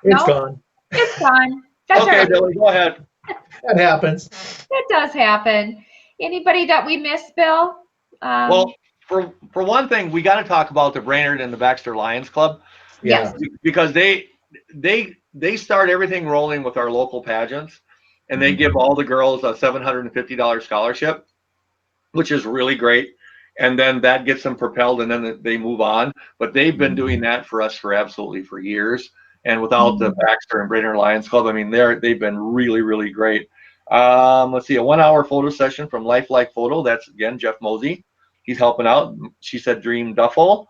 Speaker 3: It's
Speaker 1: No?
Speaker 3: gone.
Speaker 1: It's gone. That's all
Speaker 2: Okay,
Speaker 1: right.
Speaker 2: Billy, go ahead.
Speaker 3: That happens.
Speaker 1: That does happen. Anybody that we missed, Bill?
Speaker 2: Well, for one thing, we got to talk about the Brainerd and the Baxter Lions Club.
Speaker 1: Yes.
Speaker 2: Because they start everything rolling with our local pageants, and they give all the girls a $750 scholarship, which is really great. And then that gets them propelled, and then they move on. But they've been doing that for us for years. And without the Baxter and Brainerd Lions Club, I mean, they've been really, really great. Let's see, a 1 hour photo session from Lifelike Photo. That's, again, Jeff Mosey. He's helping out. She said Dream Duffel.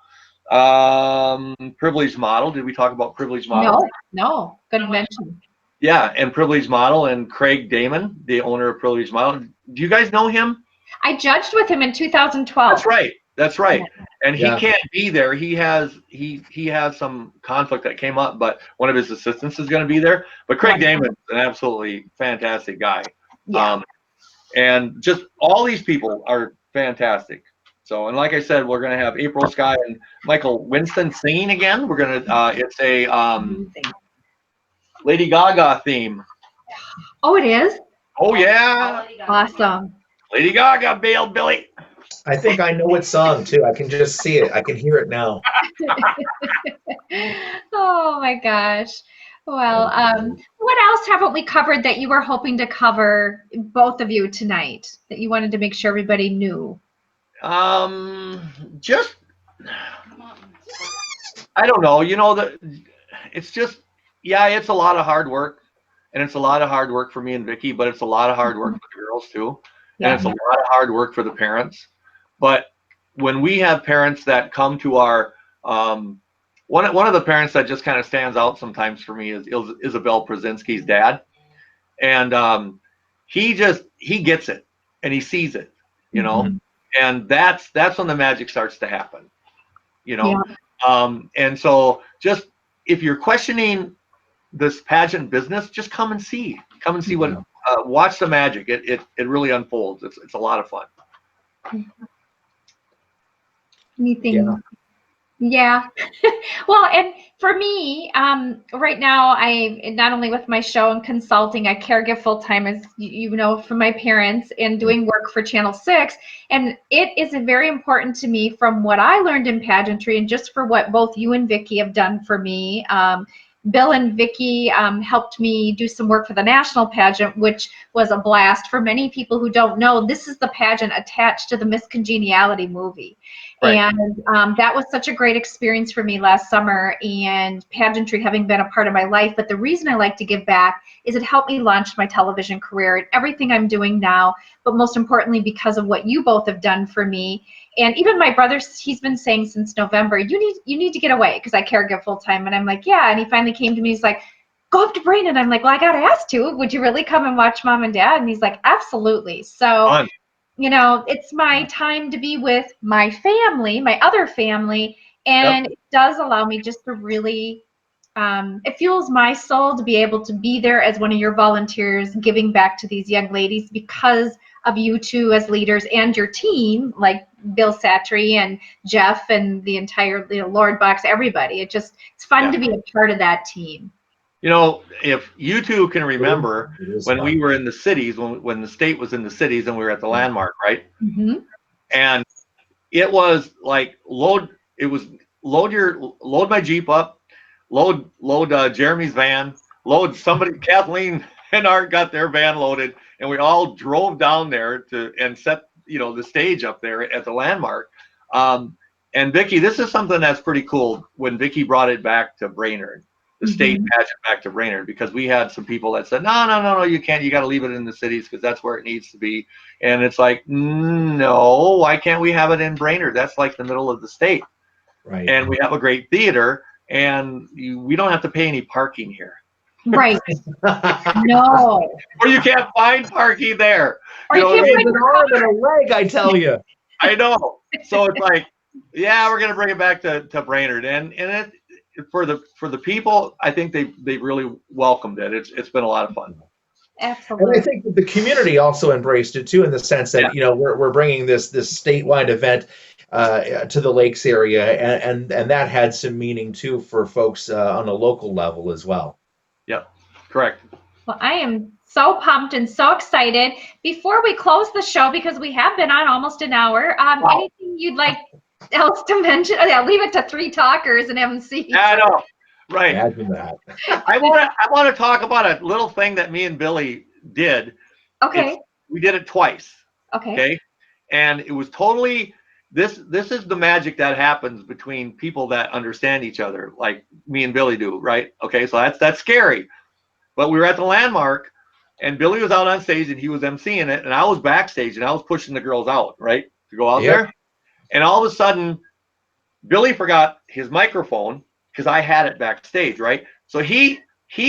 Speaker 2: Privileged Model. Did we talk about Privileged Model?
Speaker 1: No. Good mention.
Speaker 2: Yeah, and Privileged Model and Craig Damon, the owner of Privileged Model. Do you guys know him?
Speaker 1: I judged with him in 2012.
Speaker 2: That's right. And he
Speaker 3: Yeah.
Speaker 2: can't be there. He has some conflict that came up, but one of his assistants is going to be there. But Craig Damon's an absolutely fantastic guy.
Speaker 1: Yeah.
Speaker 2: And just all these people are fantastic. So, and like I said, we're going to have April Sky and Michael Winston singing again. We're going to, it's a Lady Gaga theme.
Speaker 1: Oh, it is?
Speaker 2: Oh, yeah.
Speaker 1: Awesome.
Speaker 2: Lady Gaga bailed Billy.
Speaker 3: I think I know what song too. I can just see it. I can hear it now.
Speaker 1: Oh my gosh. Well, what else haven't we covered that you were hoping to cover, both of you, tonight, that you wanted to make sure everybody knew?
Speaker 2: Just, I don't know. It's just, yeah, it's a lot of hard work, and it's a lot of hard work for me and Vicki, but it's a lot of hard work for the girls too, and it's a lot of hard work for the parents. But when we have parents that come to our, one of the parents that just kind of stands out sometimes for me is Isabel Brzezinski's dad, and he gets it and he sees it, and that's when the magic starts to happen, and so just if you're questioning this pageant business, just come and see what, watch the magic. It really unfolds. It's a lot of fun.
Speaker 1: Anything? Yeah. Well, and for me, right now, I not only with my show and consulting, I caregive full time, as for my parents, and doing work for Channel 6. And it is very important to me, from what I learned in pageantry, and just for what both you and Vicki have done for me. Bill and Vicki helped me do some work for the national pageant, which was a blast. For many people who don't know, this is the pageant attached to the Miss Congeniality movie. Right. And that was such a great experience for me last summer, and pageantry having been a part of my life. But the reason I like to give back is it helped me launch my television career and everything I'm doing now, but most importantly, because of what you both have done for me. And even my brother, he's been saying since November, you need to get away, because I caregive full time. And I'm like, yeah. And he finally came to me. He's like, go up to Brainerd. And I'm like, well, I got asked to. Would you really come and watch Mom and Dad? And he's like, absolutely. So,
Speaker 2: Fun.
Speaker 1: It's my time to be with my family, my other family. And It does allow me just to really, it fuels my soul to be able to be there as one of your volunteers, giving back to these young ladies because of you two as leaders and your team, like Bill Satre and Jeff and the entire Lord Box, everybody. It's fun to be a part of that team.
Speaker 2: If you two can remember when we were in the cities, when the state was in the cities and we were at the landmark, right?
Speaker 1: Mm-hmm.
Speaker 2: And it was like load my Jeep up, load Jeremy's van, load somebody, Kathleen and Art got their van loaded, and we all drove down there and set the stage up there at the landmark. And Vicki, this is something that's pretty cool when Vicki brought it back to Brainerd. the state pageant back to Brainerd, because we had some people that said, no, you can't. You got to leave it in the cities because that's where it needs to be. And it's like, no, why can't we have it in Brainerd? That's like the middle of the state.
Speaker 3: Right.
Speaker 2: And we have a great theater, and we don't have to pay any parking here.
Speaker 1: Right. No.
Speaker 2: Or you can't find parking there.
Speaker 1: Or you can't
Speaker 3: There's an arm and a leg, I tell you.
Speaker 2: I know. So it's like, yeah, we're gonna bring it back to Brainerd, and it for the people, I think they really welcomed it. It's been a lot of fun.
Speaker 1: Absolutely.
Speaker 3: And I think that the community also embraced it too, in the sense that we're bringing this statewide event to the lakes area, and that had some meaning too for folks on a local level as well.
Speaker 2: Yep, correct.
Speaker 1: Well, I am so pumped and so excited. Before we close the show, because we have been on almost an hour, anything you'd like else to mention? Yeah, leave it to 3 talkers and have them see.
Speaker 2: Yeah, I know. Right.
Speaker 3: Imagine that.
Speaker 2: I want to talk about a little thing that me and Billy did.
Speaker 1: Okay.
Speaker 2: We did it twice.
Speaker 1: Okay.
Speaker 2: And it was totally this is the magic that happens between people that understand each other, like me and Billy do, right? Okay, so that's scary. But we were at the Landmark, and Billy was out on stage and he was emceeing it, and I was backstage and I was pushing the girls out, right, to go out there. And all of a sudden, Billy forgot his microphone because I had it backstage, right? So he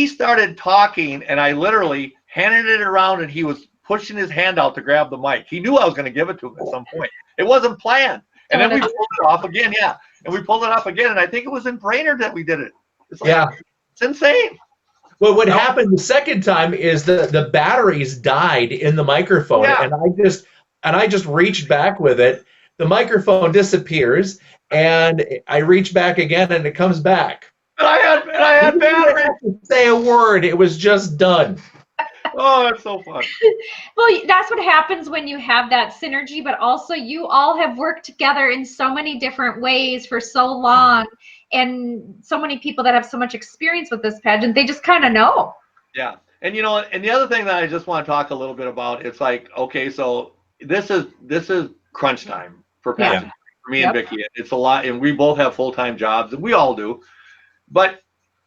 Speaker 2: started talking, and I literally handed it around, and he was pushing his hand out to grab the mic. He knew I was going to give it to him at some point. It wasn't planned. And then we pulled it off again, and we pulled it off again, and I think it was in Brainerd that we did it. It's like, it's insane.
Speaker 3: Well, what happened the second time is the batteries died in the microphone, and I just reached back with it. The microphone disappears, and I reach back again, and it comes back.
Speaker 2: And I had batteries.
Speaker 3: To say a word, it was just done.
Speaker 2: Oh, that's so fun.
Speaker 1: Well, that's what happens when you have that synergy, but also you all have worked together in so many different ways for so long, and so many people that have so much experience with this pageant, they just kind of know.
Speaker 2: Yeah. And and the other thing that I just want to talk a little bit about, it's like, okay, so this is crunch time for pageant. For me and Vicki. It's a lot, and we both have full-time jobs, and we all do. But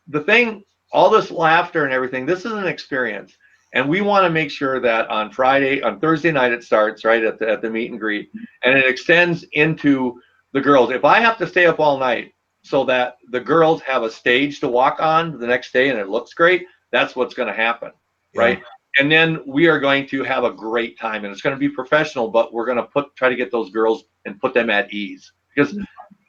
Speaker 2: the thing, all this laughter and everything, this is an experience. And we want to make sure that on Thursday night it starts, right, at the meet and greet, and it extends into the girls. If I have to stay up all night so that the girls have a stage to walk on the next day and it looks great, that's what's going to happen, right? And then we are going to have a great time, and it's going to be professional, but we're going to try to get those girls and put them at ease, because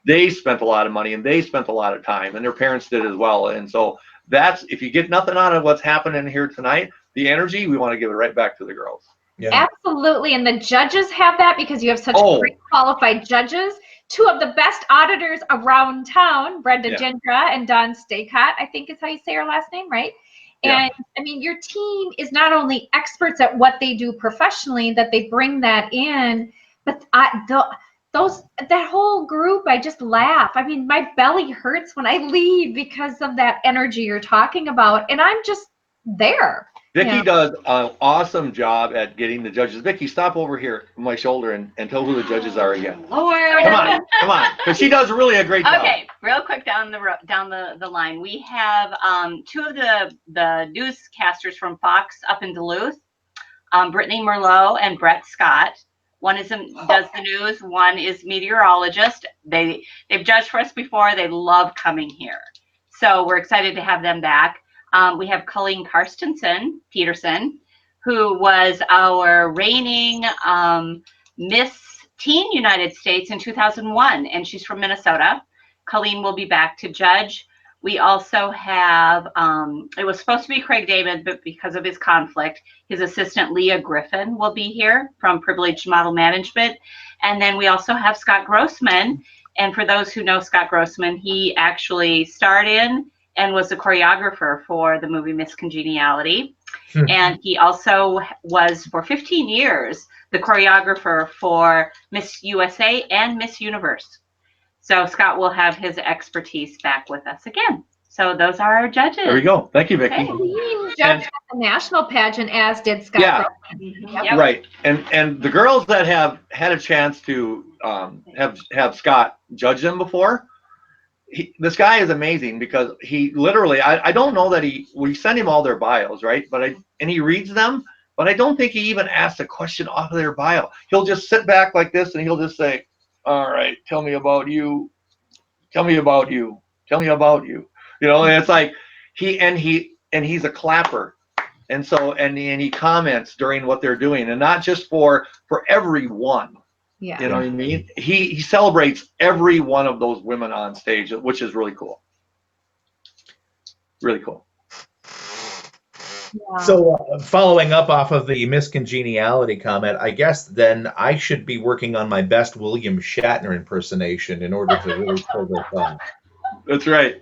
Speaker 2: they spent a lot of money and they spent a lot of time, and their parents did as well. And so that's, if you get nothing out of what's happening here tonight, the energy, we want to give it right back to the girls.
Speaker 1: Absolutely. And the judges have that, because you have such great qualified judges. 2 of the best auditors around town, Brenda Gendra and Dawn Stacott, I think is how you say her last name, right? And I mean, your team is not only experts at what they do professionally, that they bring that in, but that whole group, I just laugh. I mean, my belly hurts when I leave because of that energy you're talking about, and I'm just there.
Speaker 2: Vicki does an awesome job at getting the judges. Vicki, stop over here on my shoulder and tell who the judges are again.
Speaker 4: Lord.
Speaker 2: Come on, because she does really a great job.
Speaker 4: Okay, real quick down the line. We have 2 of the newscasters from Fox up in Duluth, Brittany Merlot and Brett Scott. One does the news. One is meteorologist. They've judged for us before. They love coming here, so we're excited to have them back. We have Colleen Peterson, who was our reigning Miss Teen United States in 2001, and she's from Minnesota. Colleen will be back to judge. We also have, it was supposed to be Craig David, but because of his conflict, his assistant Leah Griffin will be here from Privileged Model Management. And then we also have Scott Grossman. And for those who know Scott Grossman, he actually starred in and was the choreographer for the movie Miss Congeniality. And he also was, for 15 years, the choreographer for Miss USA and Miss Universe. So Scott will have his expertise back with us again. So those are our judges.
Speaker 2: There we go. Thank you, Vicki.
Speaker 1: He judged the national pageant, as did Scott.
Speaker 2: Yeah, right. And the girls that have had a chance to have Scott judge them before, this guy is amazing because he literally, I don't know that we send him all their bios, right? And he reads them, but I don't think he even asks a question off of their bio. He'll just sit back like this and he'll just say, all right, tell me about you. Tell me about you. Tell me about you. And it's like he's a clapper. And so, and he comments during what they're doing, and not just for everyone.
Speaker 1: Yeah.
Speaker 2: You know what I mean? He celebrates every one of those women on stage, which is really cool. Really cool.
Speaker 1: Yeah.
Speaker 3: So following up off of the miscongeniality comment, I guess then I should be working on my best William Shatner impersonation in order to really pull this off.
Speaker 2: That's right.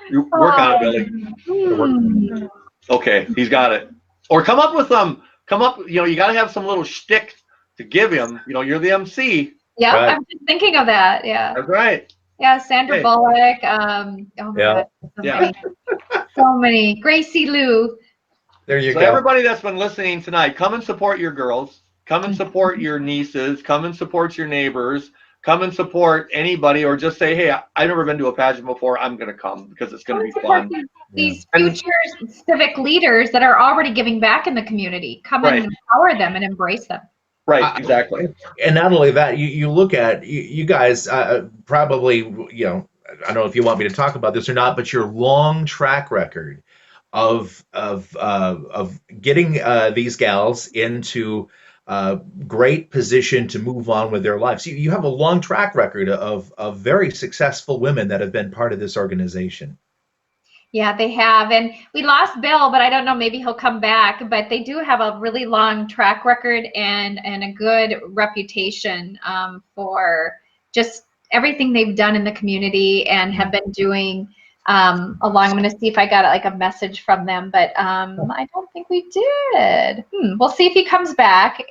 Speaker 2: You work on it, Billy. Okay, he's got it. Or come up, you got to have some little shtick to give him. You're the MC.
Speaker 1: Yeah,
Speaker 3: Right.
Speaker 1: I'm just thinking of that. Yeah.
Speaker 2: That's right.
Speaker 1: Yeah, Sandra
Speaker 2: Hey.
Speaker 1: Bullock. Oh my
Speaker 3: Yeah.
Speaker 1: God. So many. Gracie Lou.
Speaker 3: There you
Speaker 2: So
Speaker 3: go.
Speaker 2: everybody that's been listening tonight, come and support your girls. Come and support your nieces. Come and support your neighbors. Come and support anybody, or just say, hey, I've never been to a pageant before. I'm going to come because it's going to be fun.
Speaker 1: These future civic leaders that are already giving back in the community. Come and empower them and embrace them.
Speaker 2: Right, exactly.
Speaker 3: And not only that, you look at, you guys probably, I don't know if you want me to talk about this or not, but your long track record of getting these gals into great position to move on with their lives. You have a long track record of very successful women that have been part of this organization.
Speaker 1: Yeah, they have. And we lost Bill, but I don't know, maybe he'll come back. But they do have a really long track record and a good reputation for just everything they've done in the community and have been doing along. I'm going to see if I got like a message from them, but I don't think we did. We'll see if he comes back.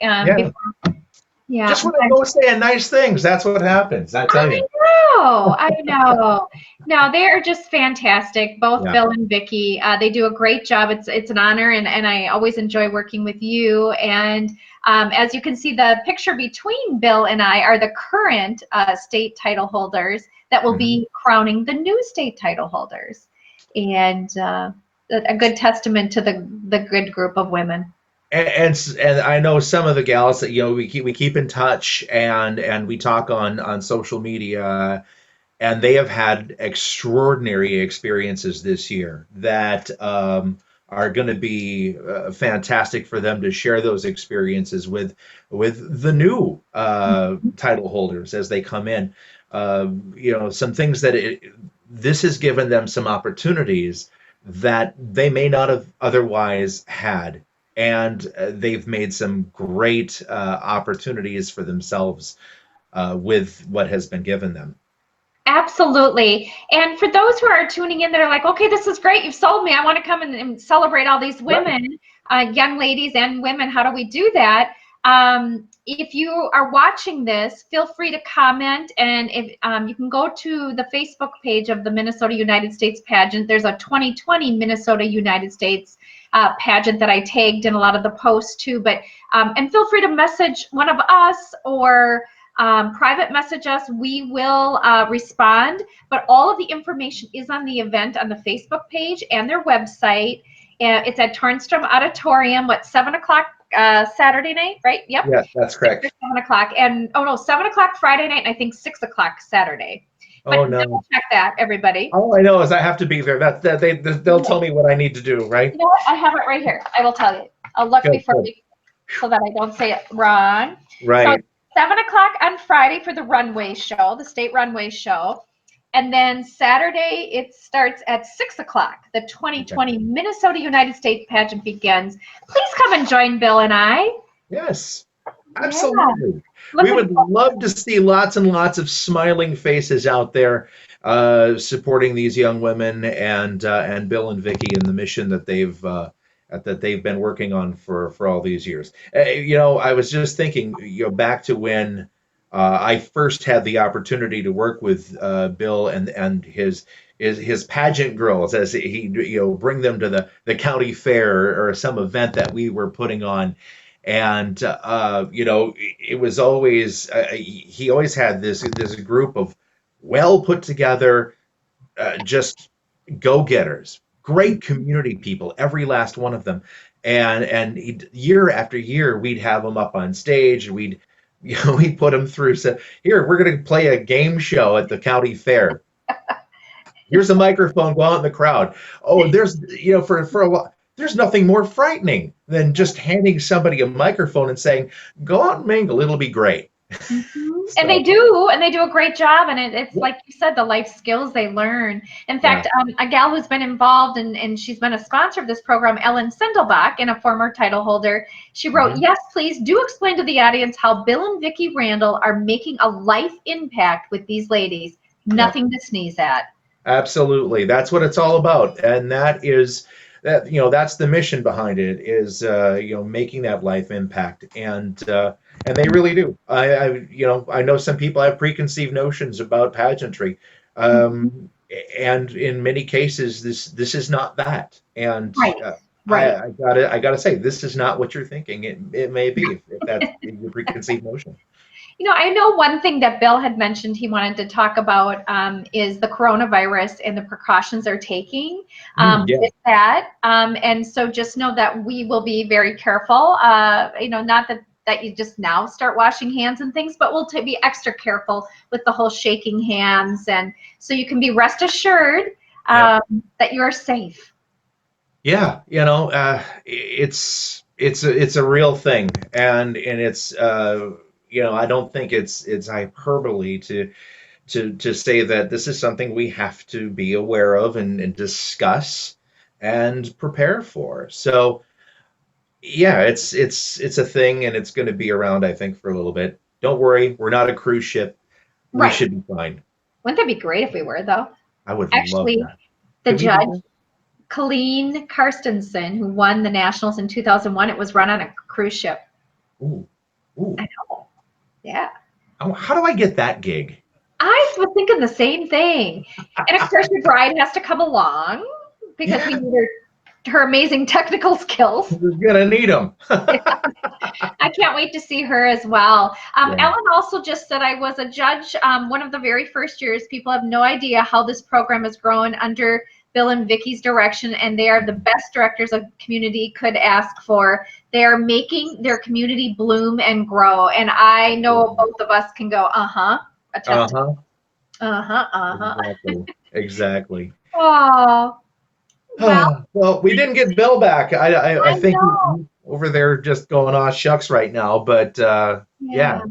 Speaker 1: Yeah.
Speaker 3: Just when I go saying nice things, that's what happens. I tell you.
Speaker 1: I know. No, they are just fantastic. Both Bill and Vicki. They do a great job. It's an honor, and I always enjoy working with you. And as you can see, the picture between Bill and I are the current state title holders that will be crowning the new state title holders. And a good testament to the good group of women.
Speaker 3: And I know some of the gals that we keep in touch and we talk on social media, and they have had extraordinary experiences this year that are going to be fantastic for them to share those experiences with the new title holders as they come in. Some things that this has given them some opportunities that they may not have otherwise had. And they've made some great opportunities for themselves with what has been given them.
Speaker 1: Absolutely. And for those who are tuning in that are like, okay, this is great. You've sold me. I want to come and celebrate all these women, young ladies and women. How do we do that? If you are watching this, feel free to comment. And if you can go to the Facebook page of the Minnesota United States Pageant. There's a 2020 Minnesota United States pageant that I tagged in a lot of the posts too. But and feel free to message one of us or private message us. We will respond. But all of the information is on the event on the Facebook page and their website. It's at Tornstrom Auditorium. 7 o'clock Saturday night, right? Yep.
Speaker 3: Yeah, that's correct.
Speaker 1: 7 o'clock, and 7 o'clock Friday night, and I think 6 o'clock Saturday. But double check that, everybody.
Speaker 3: All I know is I have to be there. They'll tell me what I need to do, right?
Speaker 1: You know what? I have it right here. I will tell you. I'll look before so that I don't say it wrong.
Speaker 3: Right.
Speaker 1: So 7 o'clock on Friday for the runway show, the state runway show. And then Saturday, it starts at 6 o'clock. The 2020 Minnesota United States pageant begins. Please come and join Bill and I.
Speaker 3: Yes, absolutely. Yeah. We would love to see lots and lots of smiling faces out there supporting these young women and Bill and Vicki and the mission that they've been working on for all these years. I was just thinking, back to when I first had the opportunity to work with Bill and his pageant girls, as he bring them to the county fair or some event that we were putting on, and it was always he always had this group of well put together, just go-getters, great community people, every last one of them. And year after year, we'd have them up on stage, and we'd put them through. So here, we're going to play a game show at the county fair. Here's a microphone, go out in the crowd. Oh, there's, for a while, there's nothing more frightening than just handing somebody a microphone and saying, go out and mingle, it'll be great.
Speaker 1: So. And they do a great job. And it's like you said, the life skills they learn. In fact, a gal who's been involved and she's been a sponsor of this program, Ellen Sindelbach, and a former title holder, she wrote, yes, please do explain to the audience how Bill and Vicki Randall are making a life impact with these ladies. Nothing to sneeze at. Absolutely. That's what it's all about. And that is, that's the mission behind it, is, making that life impact. And they really do. I know some people have preconceived notions about pageantry. And in many cases, this is not that. And I gotta say, this is not what you're thinking. It may be, if that's your preconceived notion. I know one thing that Bill had mentioned he wanted to talk about is the coronavirus and the precautions they're taking with that. And so just know that we will be very careful. Not that you just now start washing hands and things, but we'll be extra careful with the whole shaking hands. And so you can be rest assured that you're safe. Yeah, it's a real thing, and it's I don't think it's hyperbole to say that this is something we have to be aware of and discuss and prepare for. So yeah, it's a thing, and it's going to be around, I think, for a little bit. Don't worry, we're not a cruise ship. We should be fine. Wouldn't that be great if we were, though? I would love that. The judge, Colleen Karstensen, who won the Nationals in 2001, it was run on a cruise ship. Ooh. I know. Yeah. How do I get that gig? I was thinking the same thing. And of course, your bride has to come along because we need her amazing technical skills. We're gonna need them. I can't wait to see her as well. Ellen also just said, I was a judge one of the very first years. People have no idea how this program has grown under Bill and Vicki's direction, and they are the best directors a community could ask for. They are making their community bloom and grow, and I know both of us can go, attest. Exactly. Oh. Well, we didn't get Bill back. I think he's over there just going, oh, shucks right now, but yeah.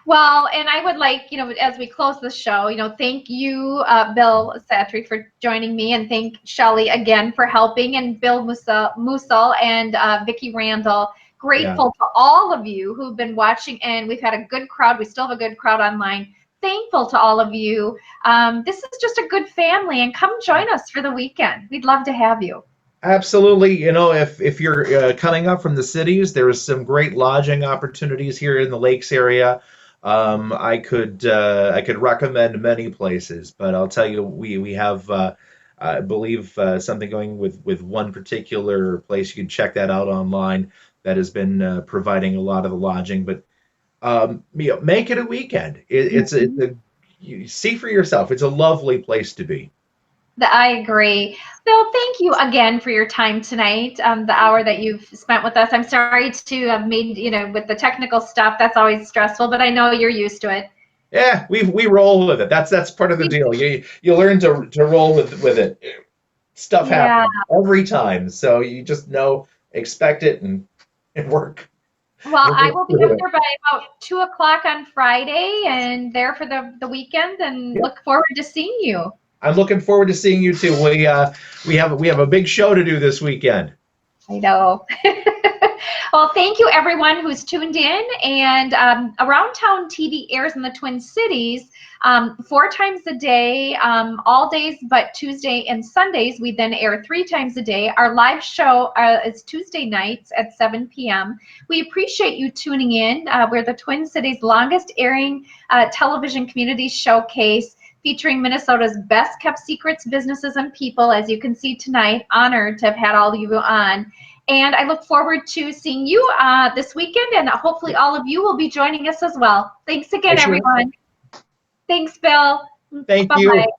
Speaker 1: Well, and I would like, as we close the show, thank you, Bill Satre, for joining me, and thank Shelley again for helping, and Bill Musel and Vicki Randall. Grateful to all of you who've been watching, and we've had a good crowd. We still have a good crowd online. Thankful to all of you. This is just a good family, and come join us for the weekend. We'd love to have you. Absolutely. If you're coming up from the cities, there's some great lodging opportunities here in the Lakes area. I could recommend many places, but I'll tell you, we have I believe something going with one particular place. You can check that out online. That has been providing a lot of the lodging, but make it a weekend. You see for yourself. It's a lovely place to be. I agree. Bill, thank you again for your time tonight, the hour that you've spent with us. I'm sorry to have made, with the technical stuff, that's always stressful, but I know you're used to it. Yeah, we roll with it. That's part of the deal. You learn to roll with it. Stuff happens every time, so you just expect it and work. Well, I will be up there by about 2 o'clock on Friday, and there for the weekend, and look forward to seeing you. I'm looking forward to seeing you too. We have a big show to do this weekend. I know. Well, thank you everyone who's tuned in. And Around Town TV airs in the Twin Cities 4 times a day, all days but Tuesday and Sundays. We then air 3 times a day. Our live show is Tuesday nights at 7 p.m. We appreciate you tuning in. We're the Twin Cities' longest airing television community showcase, featuring Minnesota's best kept secrets, businesses, and people. As you can see tonight, honored to have had all of you on. And I look forward to seeing you this weekend, and hopefully all of you will be joining us as well. Thanks again, everyone. Thanks, Bill.
Speaker 3: Thank
Speaker 1: Bye-bye.
Speaker 3: you.